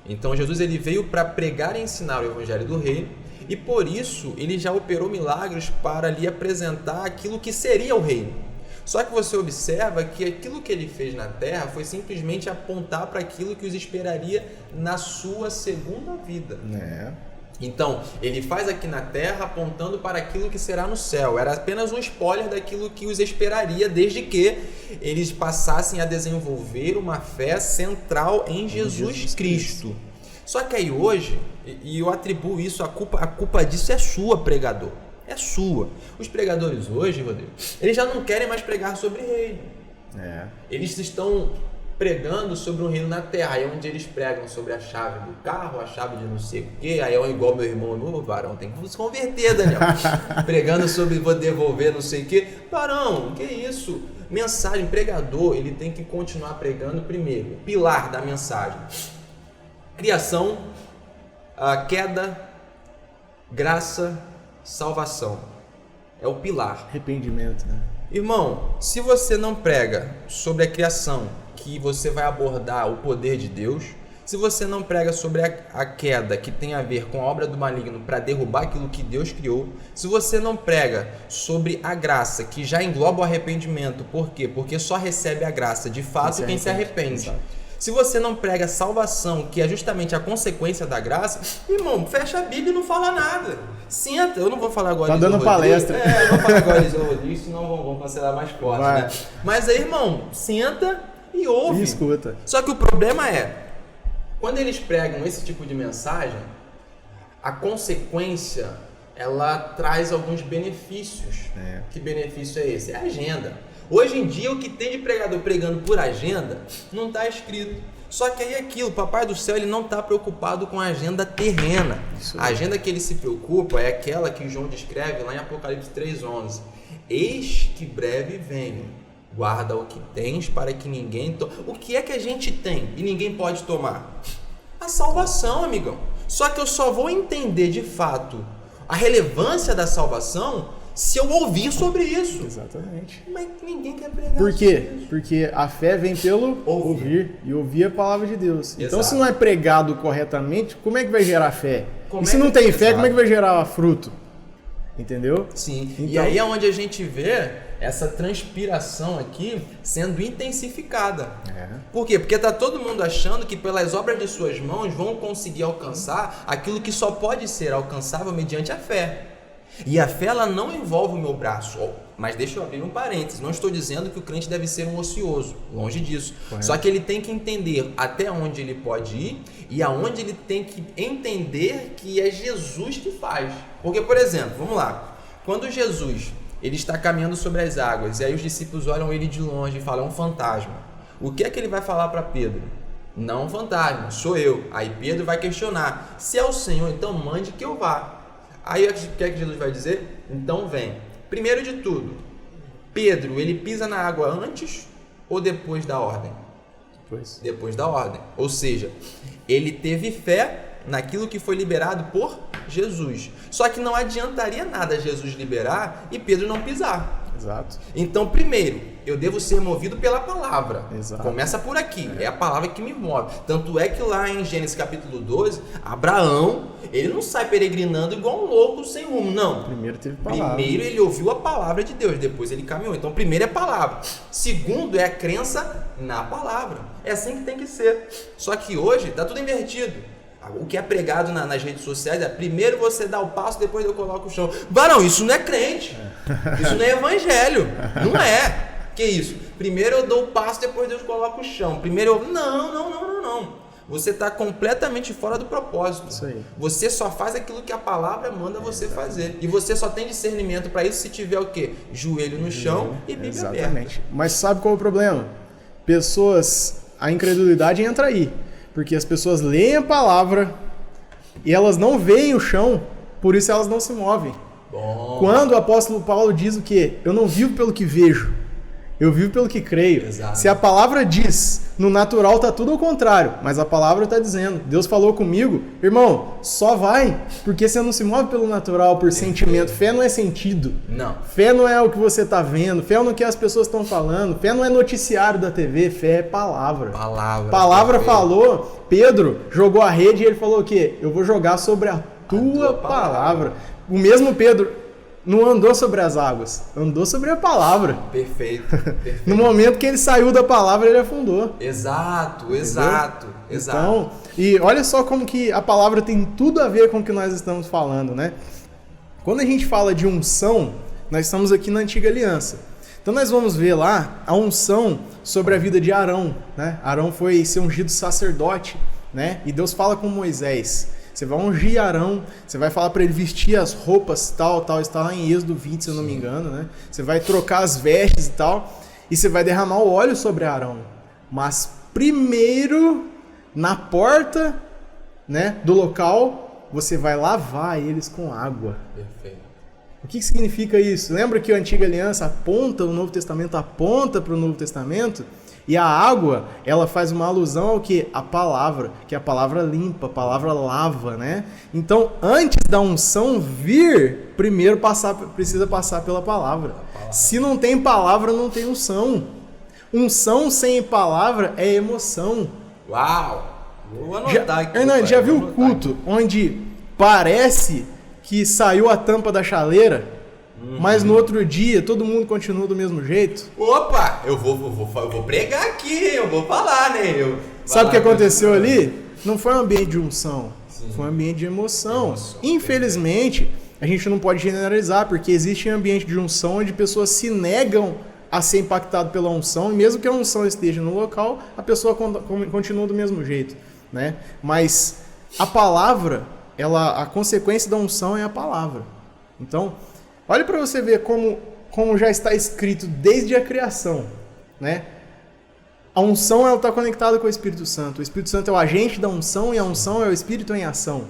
Então Jesus ele veio para pregar e ensinar o evangelho do reino, e por isso ele já operou milagres para lhe apresentar aquilo que seria o reino. Só que você observa que aquilo que ele fez na terra foi simplesmente apontar para aquilo que os esperaria na sua segunda vida. Então, ele faz aqui na terra apontando para aquilo que será no céu. Era apenas um spoiler daquilo que os esperaria, desde que eles passassem a desenvolver uma fé central em Jesus Cristo. Só que aí hoje, e eu atribuo isso, a culpa disso é sua, pregador. É sua. Os pregadores hoje, Rodrigo, eles já não querem mais pregar sobre reino. Eles estão pregando sobre um reino na terra. Aí é onde eles pregam sobre a chave do carro, a chave de não sei o quê. Aí é igual meu irmão no varão, tem que se converter, Daniel. Pregando sobre vou devolver não sei o quê. Varão, que isso? Mensagem, pregador, ele tem que continuar pregando primeiro. Pilar da mensagem. Criação, queda, graça, salvação. É o pilar. Arrependimento, né? Irmão, se você não prega sobre a criação, que você vai abordar o poder de Deus, se você não prega sobre a queda, que tem a ver com a obra do maligno para derrubar aquilo que Deus criou, se você não prega sobre a graça, que já engloba o arrependimento, por quê? Porque só recebe a graça de fato quem se arrepende. Exato. Se você não prega salvação, que é justamente a consequência da graça, irmão, fecha a Bíblia e não fala nada. Senta, eu não vou falar agora de dando palestra. Eu não vou falar agora de Rodrigo, senão vão cancelar mais cortes, né? Mas aí, irmão, senta e ouve. E escuta. Só que o problema é, quando eles pregam esse tipo de mensagem, a consequência, ela traz alguns benefícios. Que benefício é esse? É a agenda. Hoje em dia, o que tem de pregador pregando por agenda não está escrito. Só que aí aquilo, o Papai do Céu, ele não está preocupado com a agenda terrena. A agenda que ele se preocupa é aquela que João descreve lá em Apocalipse 3:11. Eis que breve venho, Guarda o que tens para que ninguém tome. O que é que a gente tem e ninguém pode tomar? A salvação, amigão. Só que eu só vou entender de fato a relevância da salvação se eu ouvir sobre isso. Exatamente. Mas ninguém quer pregar. Por quê? Sobre isso. Porque a fé vem pelo ouvir e ouvir a palavra de Deus. Exato. Então, se não é pregado corretamente, como é que vai gerar fé? Como e se é não que- tem fé, Exato. como é que vai gerar fruto? Entendeu? Sim, e Então- aí é onde a gente vê essa transpiração aqui sendo intensificada. Por quê? Porque tá todo mundo achando que pelas obras de suas mãos vão conseguir alcançar aquilo que só pode ser alcançável mediante a fé. E a fé, ela não envolve o meu braço. Mas deixa eu abrir um parênteses. Não estou dizendo que o crente deve ser um ocioso. Longe disso. Correto. Só que ele tem que entender até onde ele pode ir e aonde ele tem que entender que é Jesus que faz. Porque, por exemplo, vamos lá. Quando Jesus ele está caminhando sobre as águas e aí os discípulos olham ele de longe e falam, é um fantasma. O que é que ele vai falar para Pedro? Não um fantasma, sou eu. Aí Pedro vai questionar. Se é o Senhor, então mande que eu vá. Aí o que é que Jesus vai dizer? Então vem. Primeiro de tudo, Pedro, ele pisa na água antes ou depois da ordem? Depois da ordem. Ou seja, ele teve fé naquilo que foi liberado por Jesus. Só que não adiantaria nada Jesus liberar e Pedro não pisar. Exato. Então, primeiro, eu devo ser movido pela palavra. Exato. Começa por aqui. É a palavra que me move. Tanto é que lá em Gênesis capítulo 12, Abraão, ele não sai peregrinando igual um louco sem rumo, não. Primeiro teve palavra. Primeiro ele ouviu a palavra de Deus, depois ele caminhou. Então, primeiro é palavra. Segundo é a crença na palavra. É assim que tem que ser. Só que hoje tá tudo invertido. O que é pregado nas redes sociais é primeiro você dá o passo, depois eu coloco o chão. Varão, isso não é crente. Isso não é evangelho. Não é. Que isso? Primeiro eu dou o passo, depois eu coloco o chão. Primeiro eu... Não. Você está completamente fora do propósito. Isso aí. Você só faz aquilo que a palavra manda você fazer. E você só tem discernimento para isso se tiver o quê? Joelho no chão e Bíblia aberta. Exatamente. Mas sabe qual é o problema? A incredulidade entra aí. Porque as pessoas leem a palavra e elas não veem o chão, por isso elas não se movem. Bom. Quando o apóstolo Paulo diz o quê? Eu não vivo pelo que vejo, eu vivo pelo que creio. Exato. Se a palavra diz, no natural tá tudo ao contrário, mas a palavra está dizendo, Deus falou comigo, irmão, só vai, porque você não se move pelo natural, por sentimento. Fé não é sentido. Não. Fé não é o que você está vendo, fé é no que as pessoas estão falando, fé não é noticiário da TV, fé é palavra. Palavra perfeito. falou, Pedro jogou a rede e ele falou o quê? Eu vou jogar sobre a tua palavra. O mesmo Pedro não andou sobre as águas, andou sobre a palavra. Perfeito. No momento que ele saiu da palavra, ele afundou. Exato. Então, e olha só como que a palavra tem tudo a ver com o que nós estamos falando, né? Quando a gente fala de unção, nós estamos aqui na Antiga Aliança. Então nós vamos ver lá a unção sobre a vida de Arão, né? Arão foi ser ungido sacerdote, né? E Deus fala com Moisés, você vai ungir Arão, você vai falar para ele vestir as roupas tal, está lá em Êxodo 20, se eu não me engano, né? Você vai trocar as vestes e tal, e você vai derramar o óleo sobre Arão. Mas primeiro, na porta, né, do local, você vai lavar eles com água. Perfeito. O que significa isso? Lembra que a Antiga Aliança aponta, o Novo Testamento aponta para o Novo Testamento? E a água, ela faz uma alusão ao que? A palavra, que a palavra limpa, a palavra lava, né? Então, antes da unção vir, primeiro precisa passar pela palavra. Se não tem palavra, não tem unção. Unção sem palavra é emoção. Uau! Vou anotar aqui. Hernandes, já viu o culto onde parece que saiu a tampa da chaleira, mas no outro dia todo mundo continua do mesmo jeito? Opa! Eu vou pregar aqui, eu vou falar, né? Sabe o que aconteceu ali? Não foi um ambiente de unção, Sim. foi um ambiente de emoção. Infelizmente, a gente não pode generalizar, porque existe um ambiente de unção onde pessoas se negam a ser impactado pela unção, e mesmo que a unção esteja no local, a pessoa continua do mesmo jeito, né? Mas a palavra, a consequência da unção é a palavra. Então, olha para você ver como já está escrito desde a criação, né? A unção ela está conectada com o Espírito Santo. O Espírito Santo é o agente da unção e a unção é o Espírito em ação.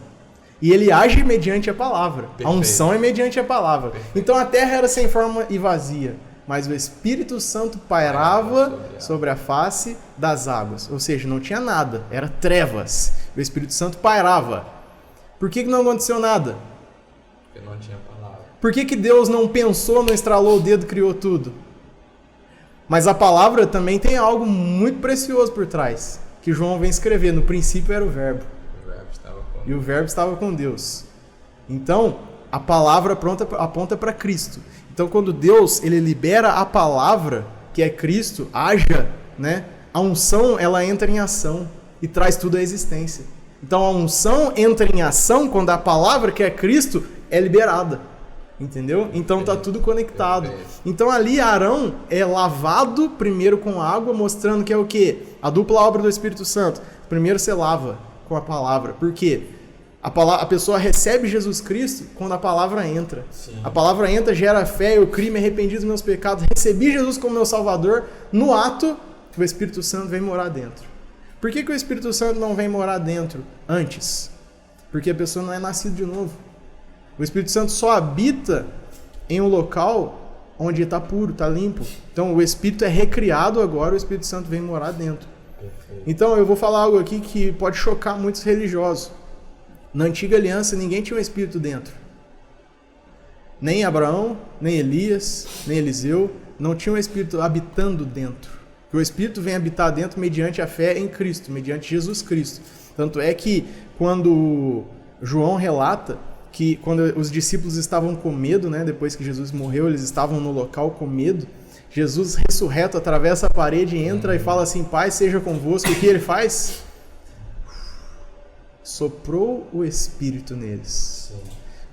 E ele age mediante a palavra. Perfeito. A unção é mediante a palavra. Perfeito. Então a terra era sem forma e vazia. mas o Espírito Santo pairava sobre a face das águas. Ou seja, não tinha nada, era trevas. O Espírito Santo pairava. Por que não aconteceu nada? Porque não tinha palavra. Por que Deus não pensou, não estralou o dedo, criou tudo? Mas a palavra também tem algo muito precioso por trás, que João vem escrever. No princípio era o Verbo. E o Verbo estava com Deus. Então, a palavra aponta para Cristo. Então, quando Deus ele libera a palavra, que é Cristo, haja, né? A unção, ela entra em ação e traz tudo à existência. Então, a unção entra em ação quando a palavra, que é Cristo, é liberada. Entendeu? Então, está tudo conectado. Então, ali, Arão é lavado primeiro com água, mostrando que é o quê? A dupla obra do Espírito Santo. Primeiro você lava com a palavra. Por quê? A pessoa recebe Jesus Cristo quando a palavra entra. Sim. A palavra entra, gera fé, eu criei, me arrependi dos meus pecados, recebi Jesus como meu Salvador. No ato, o Espírito Santo vem morar dentro. Por que o Espírito Santo não vem morar dentro antes? Porque a pessoa não é nascida de novo. O Espírito Santo só habita em um local onde está puro, está limpo. Então o Espírito é recriado agora, o Espírito Santo vem morar dentro. Então eu vou falar algo aqui que pode chocar muitos religiosos. Na antiga aliança, ninguém tinha um Espírito dentro. Nem Abraão, nem Elias, nem Eliseu, não tinha um Espírito habitando dentro. O Espírito vem habitar dentro mediante a fé em Cristo, mediante Jesus Cristo. Tanto é que quando João relata que quando os discípulos estavam com medo, né, depois que Jesus morreu, eles estavam no local com medo, Jesus ressurreto atravessa a parede, entra e fala assim, Pai, seja convosco. O que ele faz? Soprou o Espírito neles. Sim.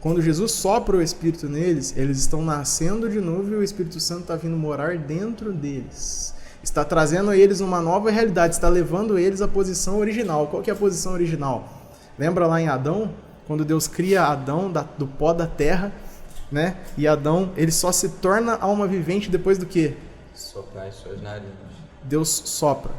Quando Jesus sopra o Espírito neles, eles estão nascendo de novo e o Espírito Santo está vindo morar dentro deles. Está trazendo eles uma nova realidade, está levando eles à posição original. Qual que é a posição original? Lembra lá em Adão? Quando Deus cria Adão do pó da terra, né? E Adão, ele só se torna alma vivente depois do quê? Soprar em suas narinas. Deus sopra.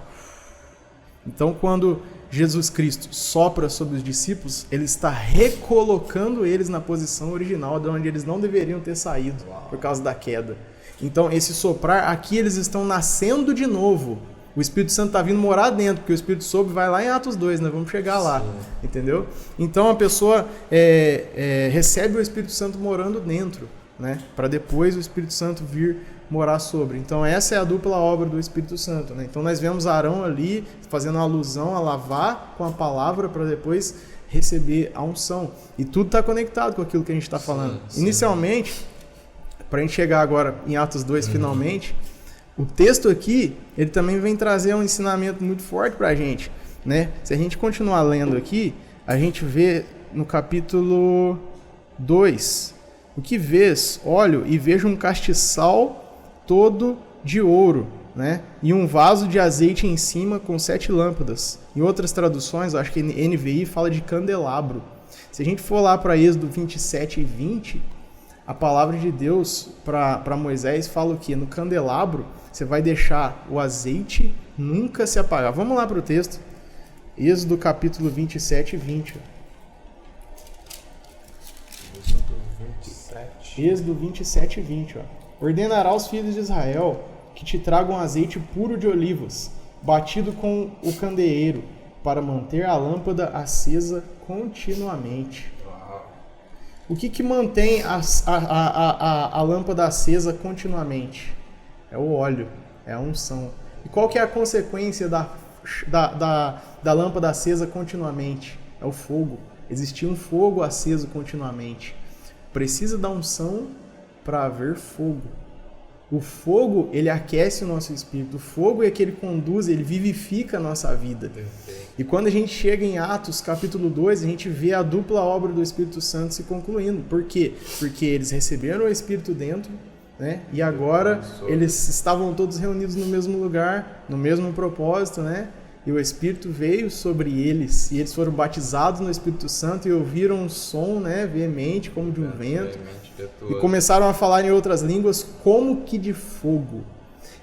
Então, quando Jesus Cristo sopra sobre os discípulos, ele está recolocando eles na posição original, de onde eles não deveriam ter saído por causa da queda. Então, esse soprar, aqui eles estão nascendo de novo. O Espírito Santo está vindo morar dentro, porque o Espírito Santo vai lá em Atos 2, né? Vamos chegar lá, entendeu? Então, a pessoa recebe o Espírito Santo morando dentro, né? Para depois o Espírito Santo vir morar sobre. Então, essa é a dupla obra do Espírito Santo, né? Então, nós vemos Arão ali fazendo uma alusão a lavar com a palavra para depois receber a unção. E tudo está conectado com aquilo que a gente está falando. Sim. Inicialmente, para a gente chegar agora em Atos 2, finalmente, o texto aqui, ele também vem trazer um ensinamento muito forte para a gente, né? Se a gente continuar lendo aqui, a gente vê no capítulo 2, o que vês? Olho e vejo um castiçal todo de ouro, né? E um vaso de azeite em cima com 7 lâmpadas. Em outras traduções, eu acho que NVI fala de candelabro. Se a gente for lá para Êxodo 27 e 20, a palavra de Deus para Moisés fala o quê? No candelabro, você vai deixar o azeite nunca se apagar. Vamos lá para o texto. Êxodo capítulo 27 e 20. Êxodo 27 e 20. Ó. Ordenará aos filhos de Israel que te tragam azeite puro de olivas, batido com o candeeiro, para manter a lâmpada acesa continuamente. O que mantém a lâmpada acesa continuamente? É o óleo, é a unção. E qual que é a consequência da lâmpada acesa continuamente? É o fogo. Existia um fogo aceso continuamente. Precisa da unção para haver fogo. O fogo, ele aquece o nosso espírito. O fogo é que ele conduz, ele vivifica a nossa vida. E quando a gente chega em Atos, capítulo 2, a gente vê a dupla obra do Espírito Santo se concluindo. Por quê? Porque eles receberam o Espírito dentro, né? E agora eles estavam todos reunidos no mesmo lugar, no mesmo propósito, né? E o Espírito veio sobre eles, e eles foram batizados no Espírito Santo e ouviram um som, né, veemente, como de um vento, e começaram a falar em outras línguas como que de fogo.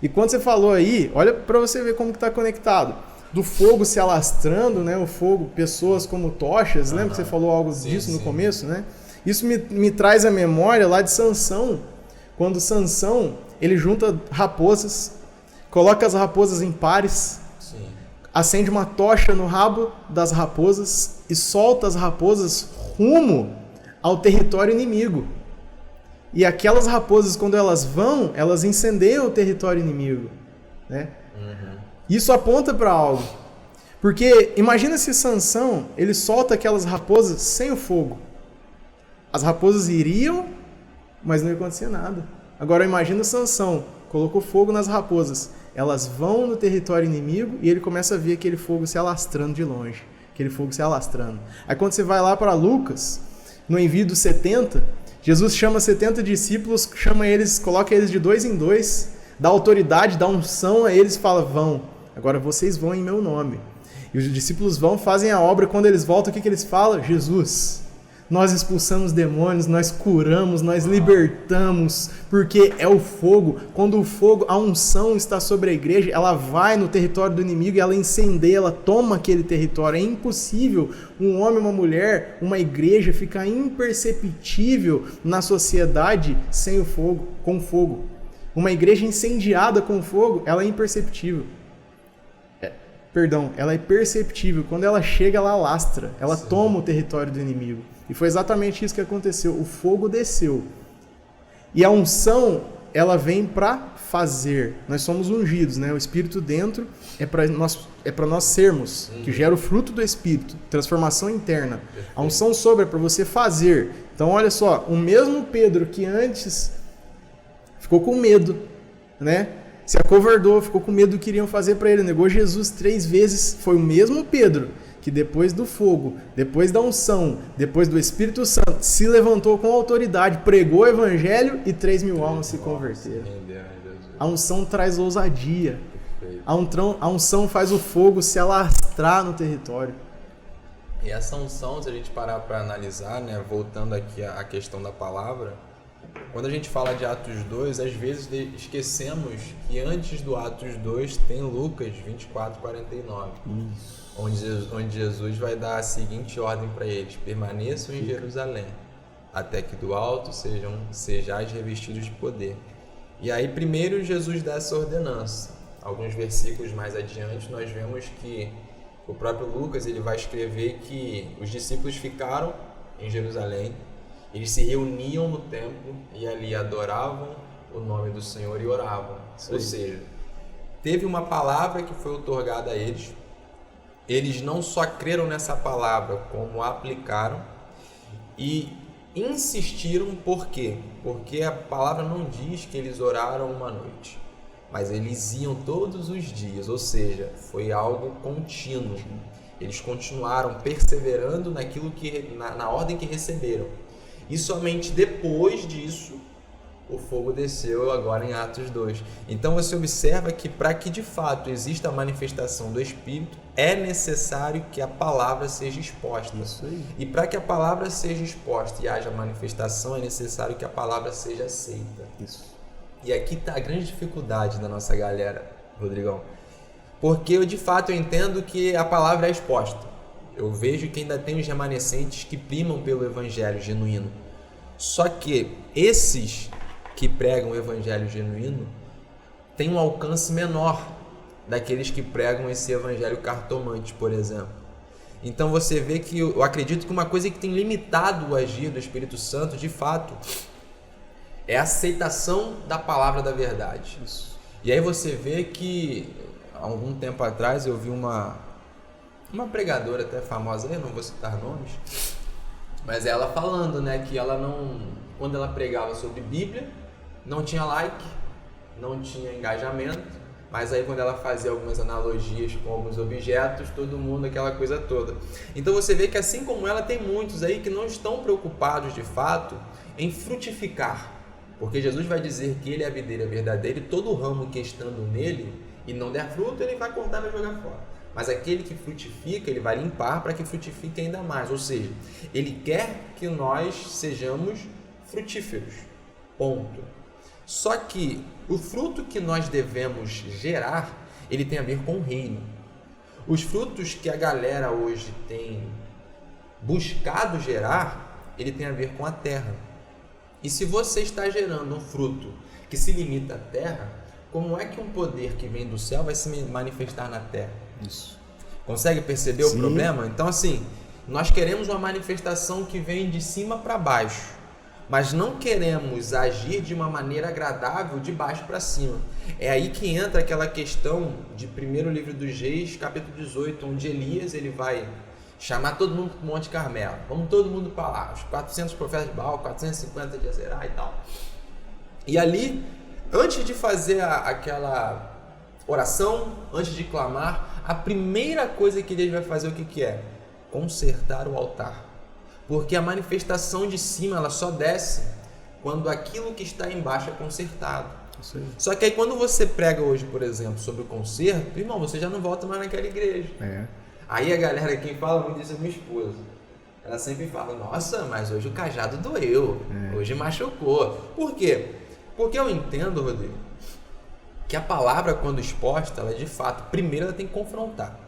E quando você falou aí, olha para você ver como que está conectado. Do fogo se alastrando, né, o fogo, pessoas como tochas, lembra que você falou algo disso no começo, né? Isso me traz a memória lá de Sansão, quando Sansão, ele junta raposas, coloca as raposas em pares, Sim. acende uma tocha no rabo das raposas e solta as raposas rumo ao território inimigo. E aquelas raposas, quando elas vão, elas incendeiam o território inimigo, né? Isso aponta para algo. Porque imagina se Sansão, ele solta aquelas raposas sem o fogo. As raposas iriam, mas não ia acontecer nada. Agora imagina Sansão, colocou fogo nas raposas. Elas vão no território inimigo e ele começa a ver aquele fogo se alastrando de longe. Aquele fogo se alastrando. Aí quando você vai lá para Lucas, no envio dos 70, Jesus chama 70 discípulos, chama eles, coloca eles de 2 em 2, dá autoridade, dá unção a eles e fala, vão, agora vocês vão em meu nome. E os discípulos vão, fazem a obra, quando eles voltam, o que eles falam? Jesus, nós expulsamos demônios, nós curamos, nós libertamos, porque é o fogo. Quando o fogo, a unção está sobre a igreja, ela vai no território do inimigo e ela incendeia, ela toma aquele território. É impossível um homem, uma mulher, uma igreja ficar imperceptível na sociedade sem o fogo, com fogo. Uma igreja incendiada com fogo, ela é imperceptível. Ela é perceptível. Quando ela chega, ela alastra, ela toma o território do inimigo. E foi exatamente isso que aconteceu. O fogo desceu. E a unção, ela vem para fazer. Nós somos ungidos, né? O Espírito dentro é para nós sermos, que gera o fruto do Espírito, transformação interna. A unção sobre é para você fazer. Então, olha só, o mesmo Pedro que antes ficou com medo, né? Se acovardou, ficou com medo do que iriam fazer para ele, negou Jesus 3 vezes, foi o mesmo Pedro que depois do fogo, depois da unção, depois do Espírito Santo, se levantou com autoridade, pregou o evangelho e 3.000 almas se converteram. A unção traz ousadia. A unção faz o fogo se alastrar no território. E essa unção, se a gente parar para analisar, né, voltando aqui à questão da palavra, quando a gente fala de Atos 2, às vezes esquecemos que antes do Atos 2 tem Lucas 24:49, onde Jesus vai dar a seguinte ordem para eles: permaneçam em Jerusalém, até que do alto sejais revestidos de poder. E aí primeiro Jesus dá essa ordenança. Alguns versículos mais adiante nós vemos que o próprio Lucas ele vai escrever que os discípulos ficaram em Jerusalém, eles se reuniam no templo e ali adoravam o nome do Senhor e oravam. Ou seja, teve uma palavra que foi outorgada a eles. Eles não só creram nessa palavra, como a aplicaram e insistiram. Por quê? Porque a palavra não diz que eles oraram uma noite, mas eles iam todos os dias, ou seja, foi algo contínuo. Eles continuaram perseverando naquilo na ordem que receberam. E somente depois disso, o fogo desceu agora em Atos 2. Então você observa que para que de fato exista a manifestação do Espírito, é necessário que a palavra seja exposta. Isso aí. E para que a palavra seja exposta e haja manifestação, é necessário que a palavra seja aceita. Isso. E aqui está a grande dificuldade da nossa galera, Rodrigão. Porque eu de fato entendo que a palavra é exposta. Eu vejo que ainda tem os remanescentes que primam pelo evangelho genuíno. Só que esses que pregam o evangelho genuíno têm um alcance menor daqueles que pregam esse evangelho cartomante, por exemplo. Então você vê que eu acredito que uma coisa que tem limitado o agir do Espírito Santo, de fato, é a aceitação da palavra da verdade. Isso. E aí você vê que há algum tempo atrás eu vi uma pregadora até famosa, eu não vou citar nomes, mas ela falando, né, que ela não, quando ela pregava sobre Bíblia, não tinha like, não tinha engajamento, mas aí quando ela fazia algumas analogias com alguns objetos, todo mundo, aquela coisa toda. Então você vê que assim como ela, tem muitos aí que não estão preocupados de fato em frutificar, porque Jesus vai dizer que ele é a videira verdadeira e todo ramo que estando nele e não der fruto, ele vai cortar e vai jogar fora. Mas aquele que frutifica, ele vai limpar para que frutifique ainda mais. Ou seja, ele quer que nós sejamos frutíferos. Ponto. Só que o fruto que nós devemos gerar, ele tem a ver com o reino. Os frutos que a galera hoje tem buscado gerar, ele tem a ver com a terra. E se você está gerando um fruto que se limita à terra, como é que um poder que vem do céu vai se manifestar na terra? Isso. Consegue perceber o problema? Então, assim, nós queremos uma manifestação que vem de cima para baixo, mas não queremos agir de uma maneira agradável de baixo para cima. É aí que entra aquela questão de 1º livro dos Reis, capítulo 18, onde Elias ele vai chamar todo mundo para o Monte Carmelo. Vamos todo mundo para lá, os 400 profetas de Baal, 450 de Azerá e tal. E ali, antes de fazer aquela oração, antes de clamar, a primeira coisa que Deus vai fazer, o que é? Consertar o altar. Porque a manifestação de cima, ela só desce quando aquilo que está embaixo é consertado. Só que aí quando você prega hoje, por exemplo, sobre o conserto, irmão, você já não volta mais naquela igreja. Aí a galera, quem fala muito isso é minha esposa. Ela sempre fala, nossa, mas hoje o cajado doeu, hoje machucou. Por quê? Porque eu entendo, Rodrigo, que a palavra, quando exposta, ela de fato, primeiro ela tem que confrontar.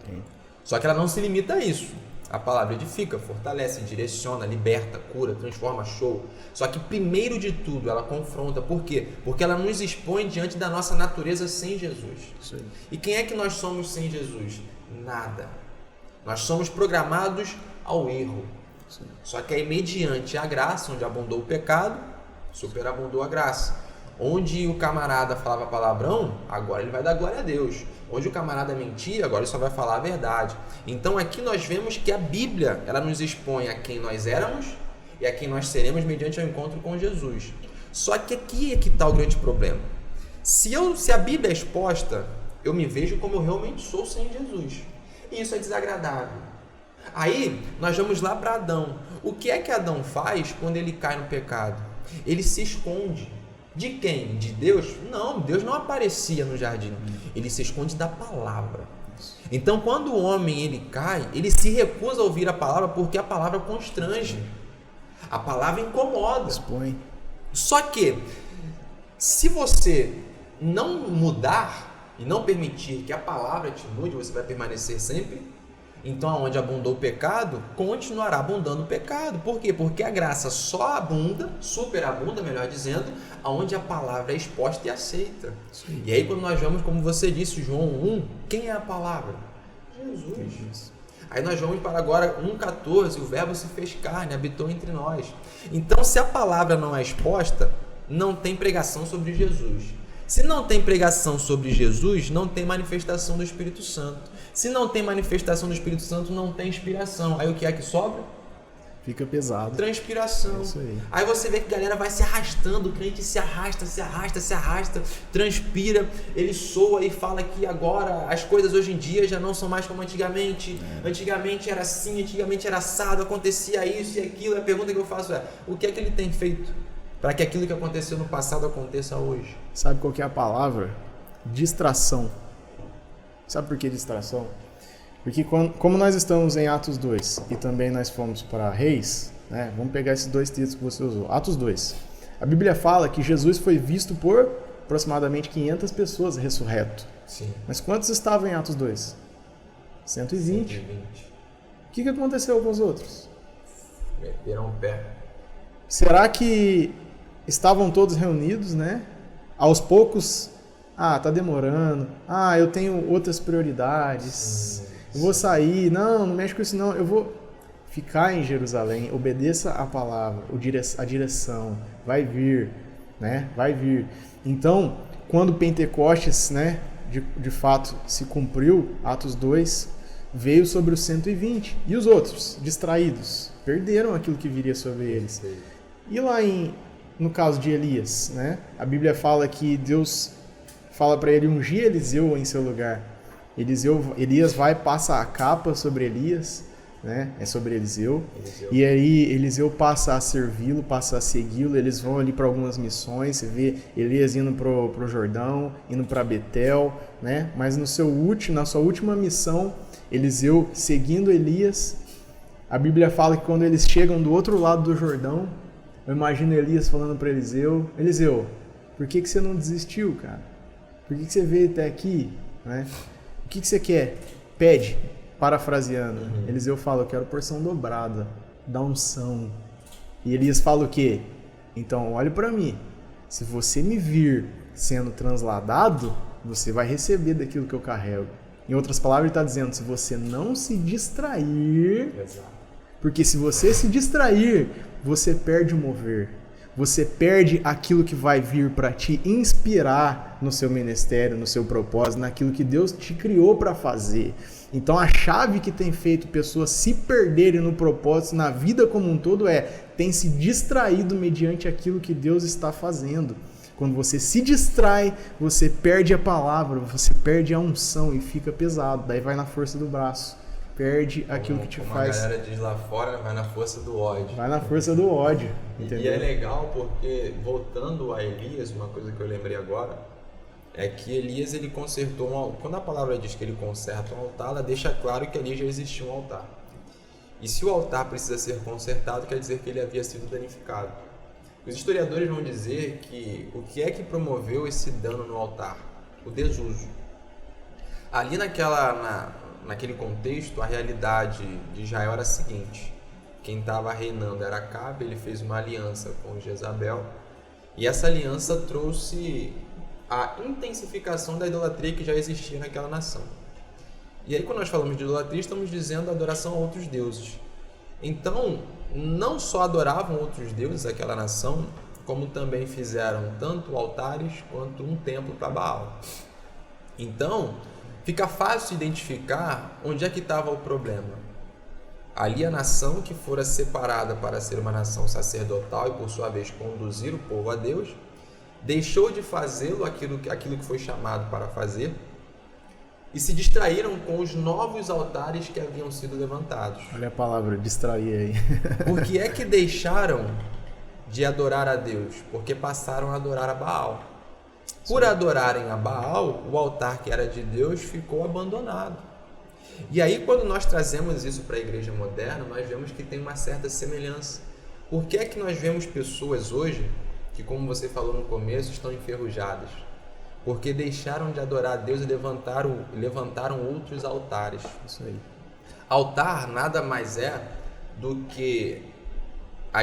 Só que ela não se limita a isso. A palavra edifica, fortalece, direciona, liberta, cura, transforma, show. Só que primeiro de tudo ela confronta. Por quê? Porque ela nos expõe diante da nossa natureza sem Jesus. Sim. E quem é que nós somos sem Jesus? Nada. Nós somos programados ao erro. Sim. Só que aí mediante a graça, onde abundou o pecado, superabundou a graça. Onde o camarada falava palavrão, agora ele vai dar glória a Deus. Onde o camarada mentia, agora ele só vai falar a verdade. Então aqui nós vemos que a Bíblia, ela nos expõe a quem nós éramos e a quem nós seremos mediante o encontro com Jesus. Só que aqui é que está o grande problema. Se a Bíblia é exposta, eu me vejo como eu realmente sou sem Jesus. E isso é desagradável. Aí nós vamos lá para Adão. O que é que Adão faz quando ele cai no pecado? Ele se esconde. De quem? De Deus? Não, Deus não aparecia no jardim. Ele se esconde da palavra. Então, quando o homem ele cai, ele se recusa a ouvir a palavra porque a palavra constrange. A palavra incomoda. Expõe. Só que, se você não mudar e não permitir que a palavra te mude, você vai permanecer sempre. Então, onde abundou o pecado, continuará abundando o pecado. Por quê? Porque a graça só abunda, superabunda, melhor dizendo, aonde a palavra é exposta e aceita. Sim. E aí, quando nós vamos, como você disse, João 1, quem é a palavra? Jesus. Aí nós vamos para agora 1,14, o verbo se fez carne, habitou entre nós. Então, se a palavra não é exposta, não tem pregação sobre Jesus. Se não tem pregação sobre Jesus, não tem manifestação do Espírito Santo. Se não tem manifestação do Espírito Santo, não tem inspiração. Aí o que é que sobra? Fica pesado. Transpiração. É isso aí. Aí você vê que a galera vai se arrastando, o crente se arrasta, transpira, ele soa e fala que agora as coisas hoje em dia já não são mais como antigamente. Antigamente era assim, antigamente era assado, acontecia isso e aquilo. A pergunta que eu faço é, o que é que ele tem feito para que aquilo que aconteceu no passado aconteça hoje? Sabe qual que é a palavra? Distração. Sabe por que distração? Porque como nós estamos em Atos 2 e também nós fomos para Reis, né? Vamos pegar esses dois textos que você usou. Atos 2. A Bíblia fala que Jesus foi visto por aproximadamente 500 pessoas ressurreto. Sim. Mas quantos estavam em Atos 2? 120. 120. O que aconteceu com os outros? Meteram o pé. Será que estavam todos reunidos, né? Aos poucos, tá demorando. Eu tenho outras prioridades. Eu vou sair. Não mexe com isso não. Eu vou ficar em Jerusalém. Obedeça a palavra, a direção. Vai vir, né? Vai vir. Então, quando Pentecostes, né? De fato se cumpriu, Atos 2, veio sobre os 120. E os outros, distraídos, perderam aquilo que viria sobre eles. E lá no caso de Elias, né? A Bíblia fala que Deus fala para ele ungir Eliseu em seu lugar. Elias vai, passa a capa sobre Elias, né? É sobre Eliseu. E aí Eliseu passa a servi-lo, passa a segui-lo. Eles vão ali para algumas missões. Você vê Elias indo pro Jordão, indo para Betel, né? Mas na sua última missão, Eliseu seguindo Elias. A Bíblia fala que quando eles chegam do outro lado do Jordão, eu imagino Elias falando para Eliseu, por que você não desistiu, cara? Por que você veio até aqui? Né? O que você quer? Pede, parafraseando. Eliseu fala, eu quero porção dobrada, da unção. E Elias fala o quê? Então, olhe para mim. Se você me vir sendo transladado, você vai receber daquilo que eu carrego. Em outras palavras, ele está dizendo, se você não se distrair, porque se você se distrair, você perde o mover. Você perde aquilo que vai vir para te inspirar no seu ministério, no seu propósito, naquilo que Deus te criou para fazer. Então a chave que tem feito pessoas se perderem no propósito, na vida como um todo, tem se distraído mediante aquilo que Deus está fazendo. Quando você se distrai, você perde a palavra, você perde a unção e fica pesado. Daí vai na força do braço. Perde aquilo que te faz... A galera diz lá fora, vai na força do ódio. Vai na força do ódio, entendeu? E é legal porque, voltando a Elias, uma coisa que eu lembrei agora, é que Elias, ele consertou quando a palavra diz que ele conserta um altar, ela deixa claro que ali já existia um altar. E se o altar precisa ser consertado, quer dizer que ele havia sido danificado. Os historiadores vão dizer que o que é que promoveu esse dano no altar? O desuso. Ali naquele contexto, a realidade de Israel era a seguinte: quem estava reinando era Acabe, ele fez uma aliança com Jezabel, e essa aliança trouxe a intensificação da idolatria que já existia naquela nação. E aí, quando nós falamos de idolatria, estamos dizendo adoração a outros deuses. Então, não só adoravam outros deuses aquela nação, como também fizeram tanto altares quanto um templo para Baal. Então, fica fácil identificar onde é que estava o problema. Ali a nação que fora separada para ser uma nação sacerdotal e por sua vez conduzir o povo a Deus, deixou de fazê-lo aquilo que foi chamado para fazer e se distraíram com os novos altares que haviam sido levantados. Olha a palavra, distrair aí. Por que é que deixaram de adorar a Deus? Porque passaram a adorar a Baal. Por adorarem a Baal, o altar que era de Deus ficou abandonado. E aí, quando nós trazemos isso para a igreja moderna, nós vemos que tem uma certa semelhança. Por que é que nós vemos pessoas hoje que, como você falou no começo, estão enferrujadas? Porque deixaram de adorar a Deus e levantaram outros altares. Isso aí. Altar nada mais é do que a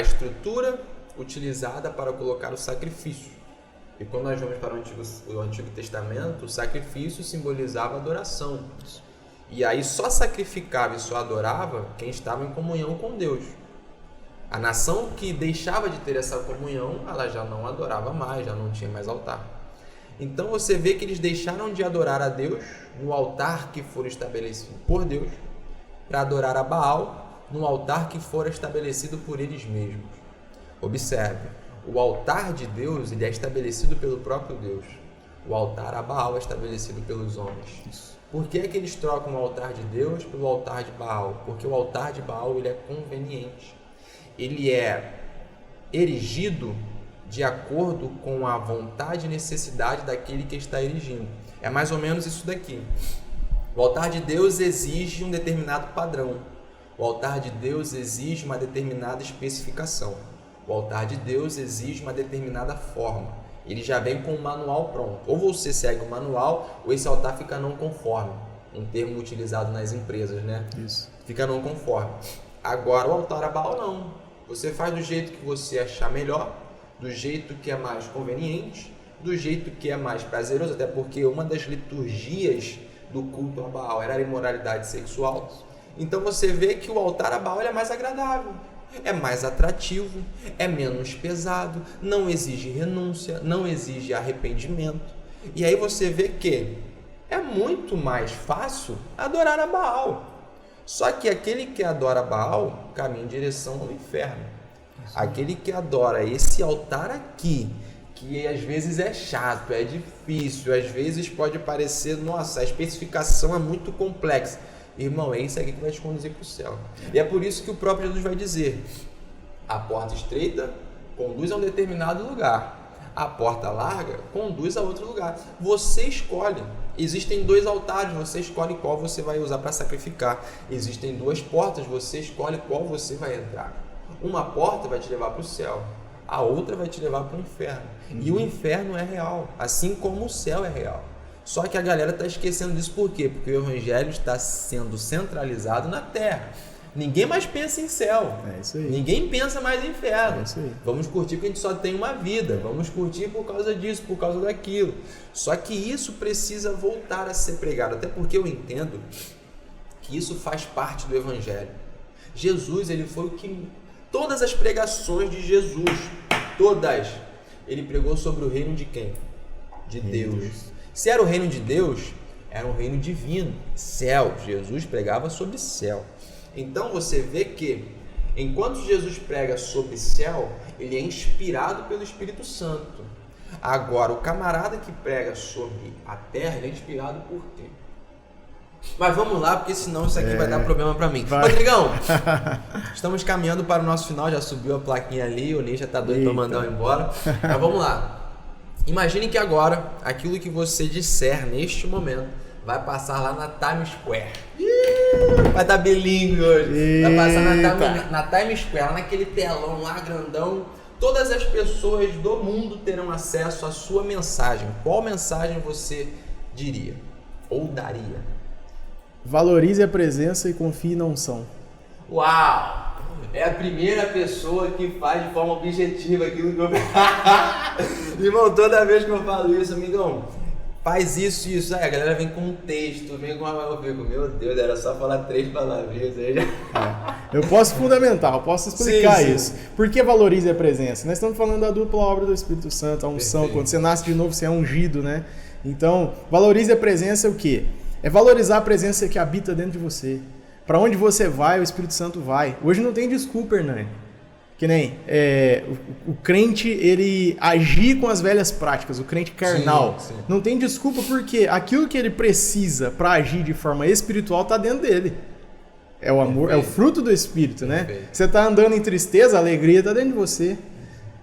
utilizada para colocar o sacrifício. E quando nós vamos para o Antigo Testamento, o sacrifício simbolizava a adoração. E aí só sacrificava e só adorava quem estava em comunhão com Deus. A nação que deixava de ter essa comunhão, ela já não adorava mais, já não tinha mais altar. Então você vê que eles deixaram de adorar a Deus no altar que for estabelecido por Deus, para adorar a Baal no altar que for estabelecido por eles mesmos. Observe, o altar de Deus ele é estabelecido pelo próprio Deus. O altar a Baal é estabelecido pelos homens. Isso. Por que é que eles trocam o altar de Deus pelo altar de Baal? Porque o altar de Baal ele é conveniente. Ele é erigido de acordo com a vontade e necessidade daquele que está erigindo. É mais ou menos isso daqui. O altar de Deus exige um determinado padrão. O altar de Deus exige uma determinada especificação. O altar de Deus exige uma determinada forma. Ele já vem com o manual pronto. Ou você segue o manual, ou esse altar fica não conforme. Um termo utilizado nas empresas, né? Isso. Fica não conforme. Agora, o altar a Baal não. Você faz do jeito que você achar melhor, do jeito que é mais conveniente, do jeito que é mais prazeroso, até porque uma das liturgias do culto a Baal era a imoralidade sexual. Então você vê que o altar a Baal é mais agradável, é mais atrativo, é menos pesado, não exige renúncia, não exige arrependimento. E aí você vê que é muito mais fácil adorar a Baal. Só que aquele que adora Baal caminha em direção ao inferno. Aquele que adora esse altar aqui, que às vezes é chato, é difícil, às vezes pode parecer, nossa, a especificação é muito complexa. Irmão, é isso aqui que vai te conduzir para o céu. E é por isso que o próprio Jesus vai dizer: a porta estreita conduz a um determinado lugar, a porta larga conduz a outro lugar. Você escolhe. Existem 2 altares, você escolhe qual você vai usar para sacrificar. Existem 2 portas, você escolhe qual você vai entrar. Uma porta vai te levar para o céu, a outra vai te levar para o inferno. E o inferno é real, assim como o céu é real. Só que a galera está esquecendo disso por quê? Porque o evangelho está sendo centralizado na terra. Ninguém mais pensa em céu. É isso aí. Ninguém pensa mais em inferno. É isso aí. Vamos curtir porque a gente só tem uma vida. Vamos curtir por causa disso, por causa daquilo. Só que isso precisa voltar a ser pregado. Até porque eu entendo que isso faz parte do Evangelho. Jesus, ele foi o que... Todas as pregações de Jesus, todas, ele pregou sobre o reino de quem? De Deus. Se era o reino de Deus, era um reino divino, céu. Jesus pregava sobre céu. Então você vê que, enquanto Jesus prega sobre céu, ele é inspirado pelo Espírito Santo. Agora, o camarada que prega sobre a terra, ele é inspirado por quê? Mas vamos lá, porque senão isso aqui vai dar problema pra mim. Rodrigão, estamos caminhando para o nosso final, já subiu a plaquinha ali, o Ninja tá doido pra mandar eu embora. Mas vamos lá. Imagine que agora, aquilo que você disser neste momento, vai passar lá na Times Square. Vai estar bilíngue hoje. Vai passar na Times Square, lá naquele telão lá grandão. Todas as pessoas do mundo terão acesso à sua mensagem. Qual mensagem você diria? Ou daria? Valorize a presença e confie na unção. Uau! É a primeira pessoa que faz de forma objetiva aquilo que eu... Irmão, toda vez que eu falo isso, amigão, faz isso e isso. Aí a galera vem com um texto, vem com uma... Eu fico, meu Deus, era só falar 3 palavrinhas aí. Eu posso fundamentar, eu posso explicar sim. isso. Por que valorize a presença? Nós estamos falando da dupla obra do Espírito Santo, a unção. Perfeito. Quando você nasce de novo, você é ungido, né? Então, valorize a presença é o quê? É valorizar a presença que habita dentro de você. Para onde você vai, o Espírito Santo vai. Hoje não tem desculpa, Hernani. Que nem o crente, ele agir com as velhas práticas, o crente carnal. Sim. Não tem desculpa porque aquilo que ele precisa para agir de forma espiritual está dentro dele. É o amor, é o fruto do Espírito, né? Você está andando em tristeza, a alegria está dentro de você.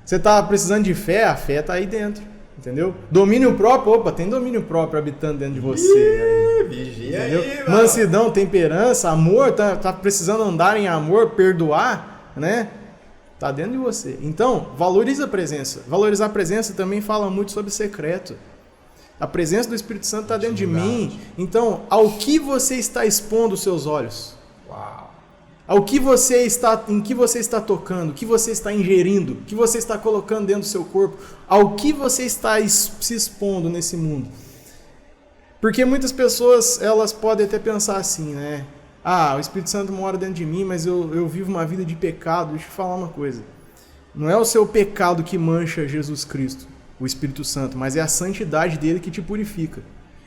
Você está precisando de fé, a fé está aí dentro. Entendeu? Domínio próprio, opa, tem domínio próprio habitando dentro de você. Vigia entendeu? aí, mano. Mansidão, temperança, amor, tá precisando andar em amor, perdoar, né? Tá dentro de você. Então, valorize a presença. Valorizar a presença também fala muito sobre secreto. A presença do Espírito Santo está dentro de mim. Então, ao que você está expondo os seus olhos? Uau. Em que você está tocando, o que você está ingerindo, o que você está colocando dentro do seu corpo, ao que você está se expondo nesse mundo. Porque muitas pessoas, elas podem até pensar assim, né? Ah, o Espírito Santo mora dentro de mim, mas eu vivo uma vida de pecado. Deixa eu falar uma coisa. Não é o seu pecado que mancha Jesus Cristo, o Espírito Santo, mas é a santidade dele que te purifica.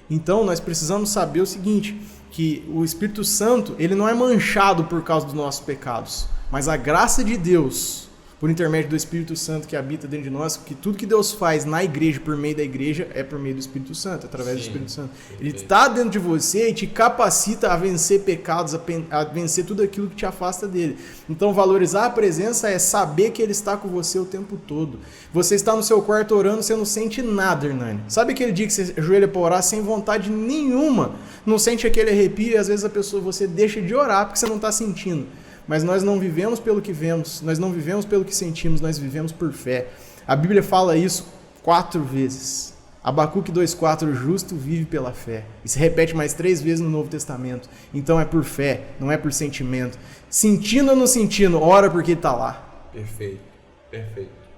Então, nós precisamos saber o seguinte, que o Espírito Santo, ele não é manchado por causa dos nossos pecados, mas a graça de Deus, por intermédio do Espírito Santo que habita dentro de nós, que tudo que Deus faz na igreja, por meio da igreja, é por meio do Espírito Santo, através do Espírito Santo. Ele está dentro de você e te capacita a vencer pecados, a vencer tudo aquilo que te afasta dele. Então, valorizar a presença é saber que ele está com você o tempo todo. Você está no seu quarto orando, você não sente nada, Hernani. Sabe aquele dia que você ajoelha para orar sem vontade nenhuma? Não sente aquele arrepio e às vezes você deixa de orar porque você não está sentindo. Mas nós não vivemos pelo que vemos, nós não vivemos pelo que sentimos, nós vivemos por fé. A Bíblia fala isso 4 vezes. Abacuque 2,4, o justo vive pela fé. E se repete mais 3 vezes no Novo Testamento. Então é por fé, não é por sentimento. Sentindo ou não sentindo, ora porque ele está lá. Perfeito.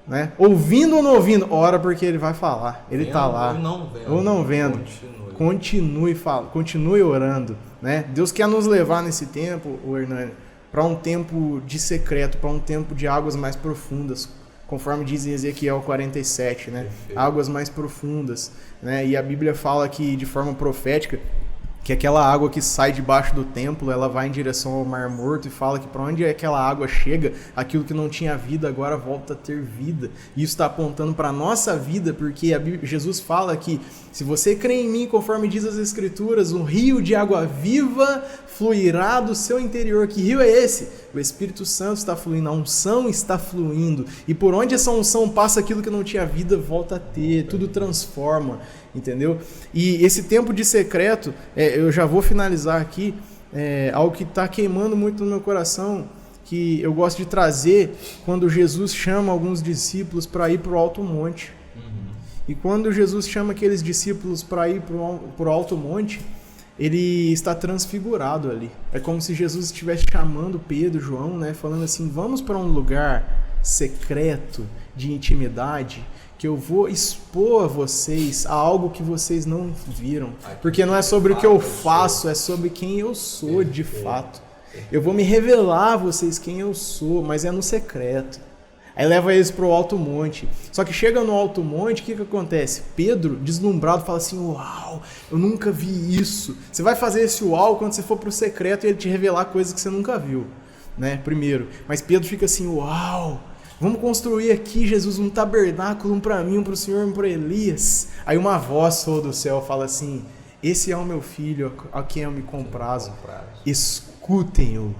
Né? Ouvindo ou não ouvindo, ora porque ele vai falar. Ele está lá. Ou não vendo. Continue orando. Né? Deus quer nos levar nesse tempo, o Hernani, para um tempo de secreto, para um tempo de águas mais profundas, conforme diz em Ezequiel 47, né? Águas mais profundas, né? E a Bíblia fala que, de forma profética, que aquela água que sai debaixo do templo, ela vai em direção ao Mar Morto e fala que para onde aquela água chega, aquilo que não tinha vida agora volta a ter vida. E isso está apontando para a nossa vida, porque Jesus fala que se você crê em mim, conforme diz as Escrituras, um rio de água viva fluirá do seu interior. Que rio é esse? O Espírito Santo está fluindo, a unção está fluindo. E por onde essa unção passa, aquilo que não tinha vida volta a ter, tudo transforma, entendeu? E esse tempo de secreto, eu já vou finalizar aqui, algo que está queimando muito no meu coração, que eu gosto de trazer quando Jesus chama alguns discípulos para ir para o Alto Monte. E quando Jesus chama aqueles discípulos para ir para o Alto Monte, ele está transfigurado ali. É como se Jesus estivesse chamando Pedro, João, né, falando assim, vamos para um lugar secreto, de intimidade, que eu vou expor a vocês a algo que vocês não viram. Porque não é sobre o que eu faço, é sobre quem eu sou de fato. Eu vou me revelar a vocês quem eu sou, mas é no secreto. Aí leva eles para o alto monte. Só que chega no alto monte, o que acontece? Pedro, deslumbrado, fala assim, uau, eu nunca vi isso. Você vai fazer esse uau quando você for para o secreto e ele te revelar coisas que você nunca viu, né? Primeiro. Mas Pedro fica assim, uau, vamos construir aqui, Jesus, um tabernáculo, um para mim, um para o Senhor, um para Elias. Aí uma voz soa do céu fala assim, esse é o meu filho, a quem eu me comprazo. Escutem-o.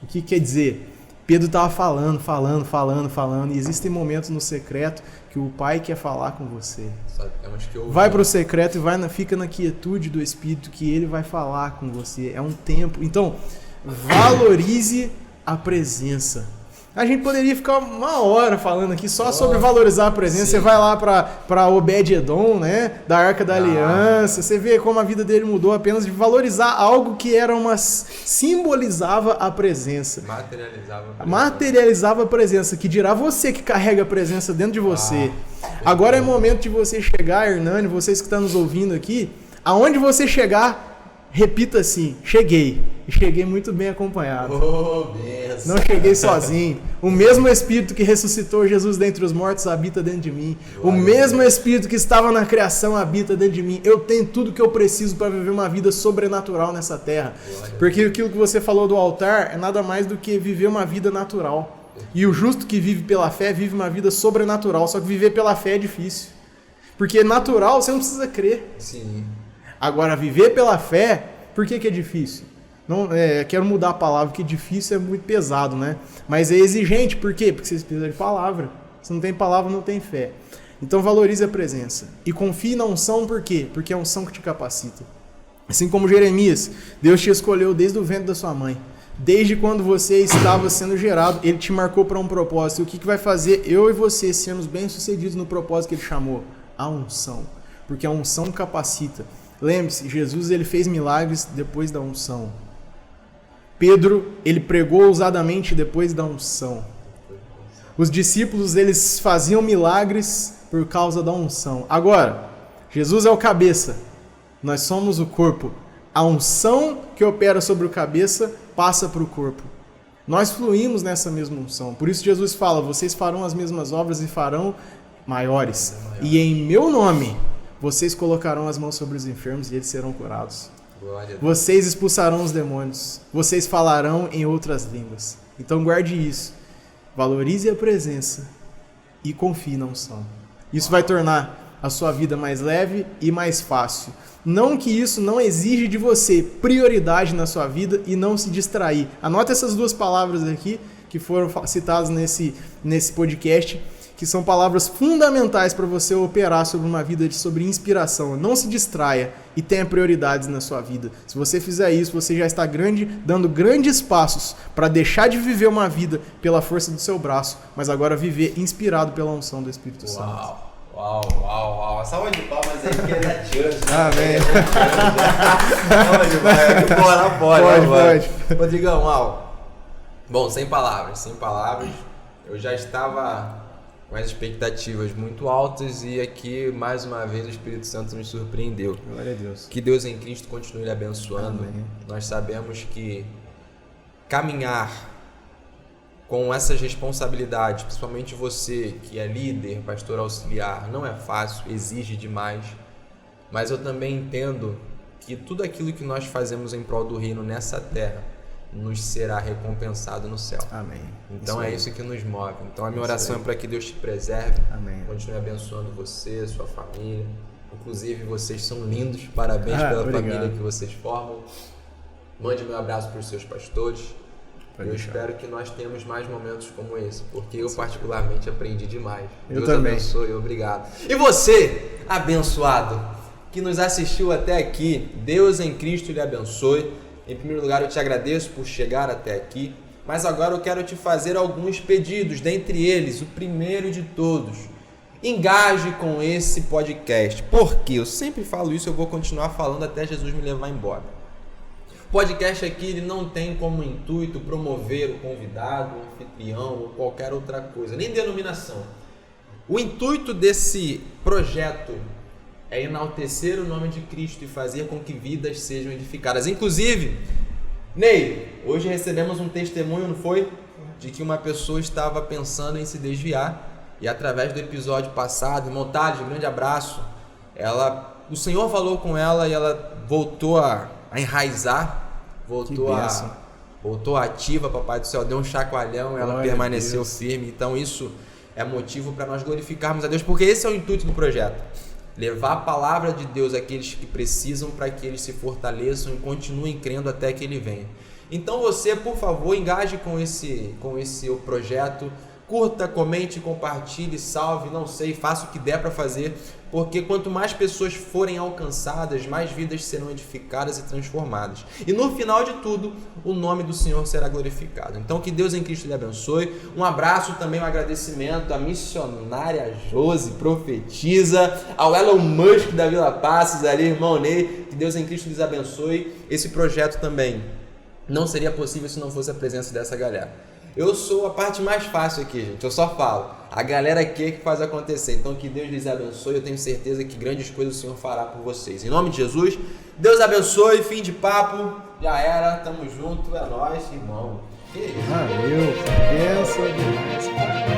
O que quer dizer? Pedro estava falando, e existem momentos no secreto que o Pai quer falar com você. Vai para o secreto e fica na quietude do Espírito que Ele vai falar com você. É um tempo. Então, valorize a presença. A gente poderia ficar uma hora falando aqui só sobre valorizar a presença. Sim. Você vai lá para Obed-Edom, né, da Arca da Aliança, você vê como a vida dele mudou apenas de valorizar algo que simbolizava a presença. Materializava a presença, que dirá você que carrega a presença dentro de você. Agora é momento de você chegar, Hernani, vocês que estão nos ouvindo aqui, aonde você chegar, repita assim, cheguei. E cheguei muito bem acompanhado. Não cheguei sozinho. O mesmo Espírito que ressuscitou Jesus dentre os mortos habita dentro de mim. O mesmo Espírito que estava na criação habita dentro de mim. Eu tenho tudo que eu preciso para viver uma vida sobrenatural nessa terra. Porque aquilo que você falou do altar é nada mais do que viver uma vida natural. E o justo que vive pela fé vive uma vida sobrenatural. Só que viver pela fé é difícil. Porque natural você não precisa crer. Sim. Agora, viver pela fé, por que é difícil? Não, quero mudar a palavra, porque difícil é muito pesado, né? Mas é exigente, por quê? Porque você precisa de palavra. Se não tem palavra, não tem fé. Então valorize a presença. E confie na unção, por quê? Porque é a unção que te capacita. Assim como Jeremias, Deus te escolheu desde o ventre da sua mãe. Desde quando você estava sendo gerado, Ele te marcou para um propósito. E o que vai fazer eu e você sermos bem-sucedidos no propósito que Ele chamou? A unção. Porque a unção capacita. Lembre-se, Jesus ele fez milagres depois da unção. Pedro, ele pregou ousadamente depois da unção. Os discípulos, eles faziam milagres por causa da unção. Agora, Jesus é o cabeça, nós somos o corpo. A unção que opera sobre o cabeça passa para o corpo. Nós fluímos nessa mesma unção. Por isso Jesus fala, vocês farão as mesmas obras e farão maiores. E em meu nome, vocês colocarão as mãos sobre os enfermos e eles serão curados. Vocês expulsarão os demônios. Vocês falarão em outras línguas. Então guarde isso. Valorize a presença e confie na unção. Isso vai tornar a sua vida mais leve e mais fácil. Não que isso não exige de você prioridade na sua vida e não se distrair. Anote essas duas palavras aqui que foram citadas nesse podcast, que são palavras fundamentais para você operar sobre uma vida sobre inspiração. Não se distraia e tenha prioridades na sua vida. Se você fizer isso, você já está dando grandes passos para deixar de viver uma vida pela força do seu braço, mas agora viver inspirado pela unção do Espírito Santo. Uau. Salva de palmas aí que é da church. Amém. Pode. Rodrigão, uau. Bom, sem palavras. Eu já estava com as expectativas muito altas e aqui, mais uma vez, o Espírito Santo nos surpreendeu. Glória a Deus. Que Deus em Cristo continue lhe abençoando. Amém. Nós sabemos que caminhar com essas responsabilidades, principalmente você que é líder, pastor auxiliar, não é fácil, exige demais. Mas eu também entendo que tudo aquilo que nós fazemos em prol do reino nessa terra nos será recompensado no céu. Amém. Então isso que nos move. Então a minha oração é para que Deus te preserve. Amém. Continue abençoando você, sua família. Inclusive vocês são lindos. Parabéns pela obrigado. família que vocês formam. Mande meu abraço para os seus pastores. Eu espero que nós tenhamos mais momentos como esse, porque eu particularmente aprendi demais. Eu Deus também. abençoe, obrigado. E você, abençoado, que nos assistiu até aqui, Deus em Cristo lhe abençoe. Em primeiro lugar, eu te agradeço por chegar até aqui, mas agora eu quero te fazer alguns pedidos, dentre eles, o primeiro de todos engaje com esse podcast. Por quê? Eu sempre falo isso, eu vou continuar falando até Jesus me levar embora. O podcast aqui ele não tem como intuito promover o convidado, o anfitrião ou qualquer outra coisa, nem denominação. O intuito desse projeto é enaltecer o nome de Cristo e fazer com que vidas sejam edificadas. Inclusive, Ney, hoje recebemos um testemunho, não foi? De que uma pessoa estava pensando em se desviar e através do episódio passado, irmão Thales, um grande abraço, o Senhor falou com ela e ela voltou a enraizar, voltou ativa, Papai do Céu, deu um chacoalhão, ela permaneceu firme. Então isso é motivo para nós glorificarmos a Deus, porque esse é o intuito do projeto. Levar a palavra de Deus àqueles que precisam para que eles se fortaleçam e continuem crendo até que Ele venha. Então você, por favor, engaje com esse projeto, curta, comente, compartilhe, salve, não sei, faça o que der para fazer, porque quanto mais pessoas forem alcançadas, mais vidas serão edificadas e transformadas. E no final de tudo, o nome do Senhor será glorificado. Então que Deus em Cristo lhe abençoe. Um abraço também, um agradecimento à missionária Josi, profetiza, ao Elon Musk da Vila Passos, ali, irmão Ney, que Deus em Cristo lhes abençoe. Esse projeto também não seria possível se não fosse a presença dessa galera. Eu sou a parte mais fácil aqui, gente, eu só falo. A galera aqui é que faz acontecer. Então que Deus lhes abençoe, eu tenho certeza que grandes coisas o Senhor fará por vocês. Em nome de Jesus, Deus abençoe, fim de papo, já era, tamo junto, é nóis, irmão. Valeu, benção demais, cara.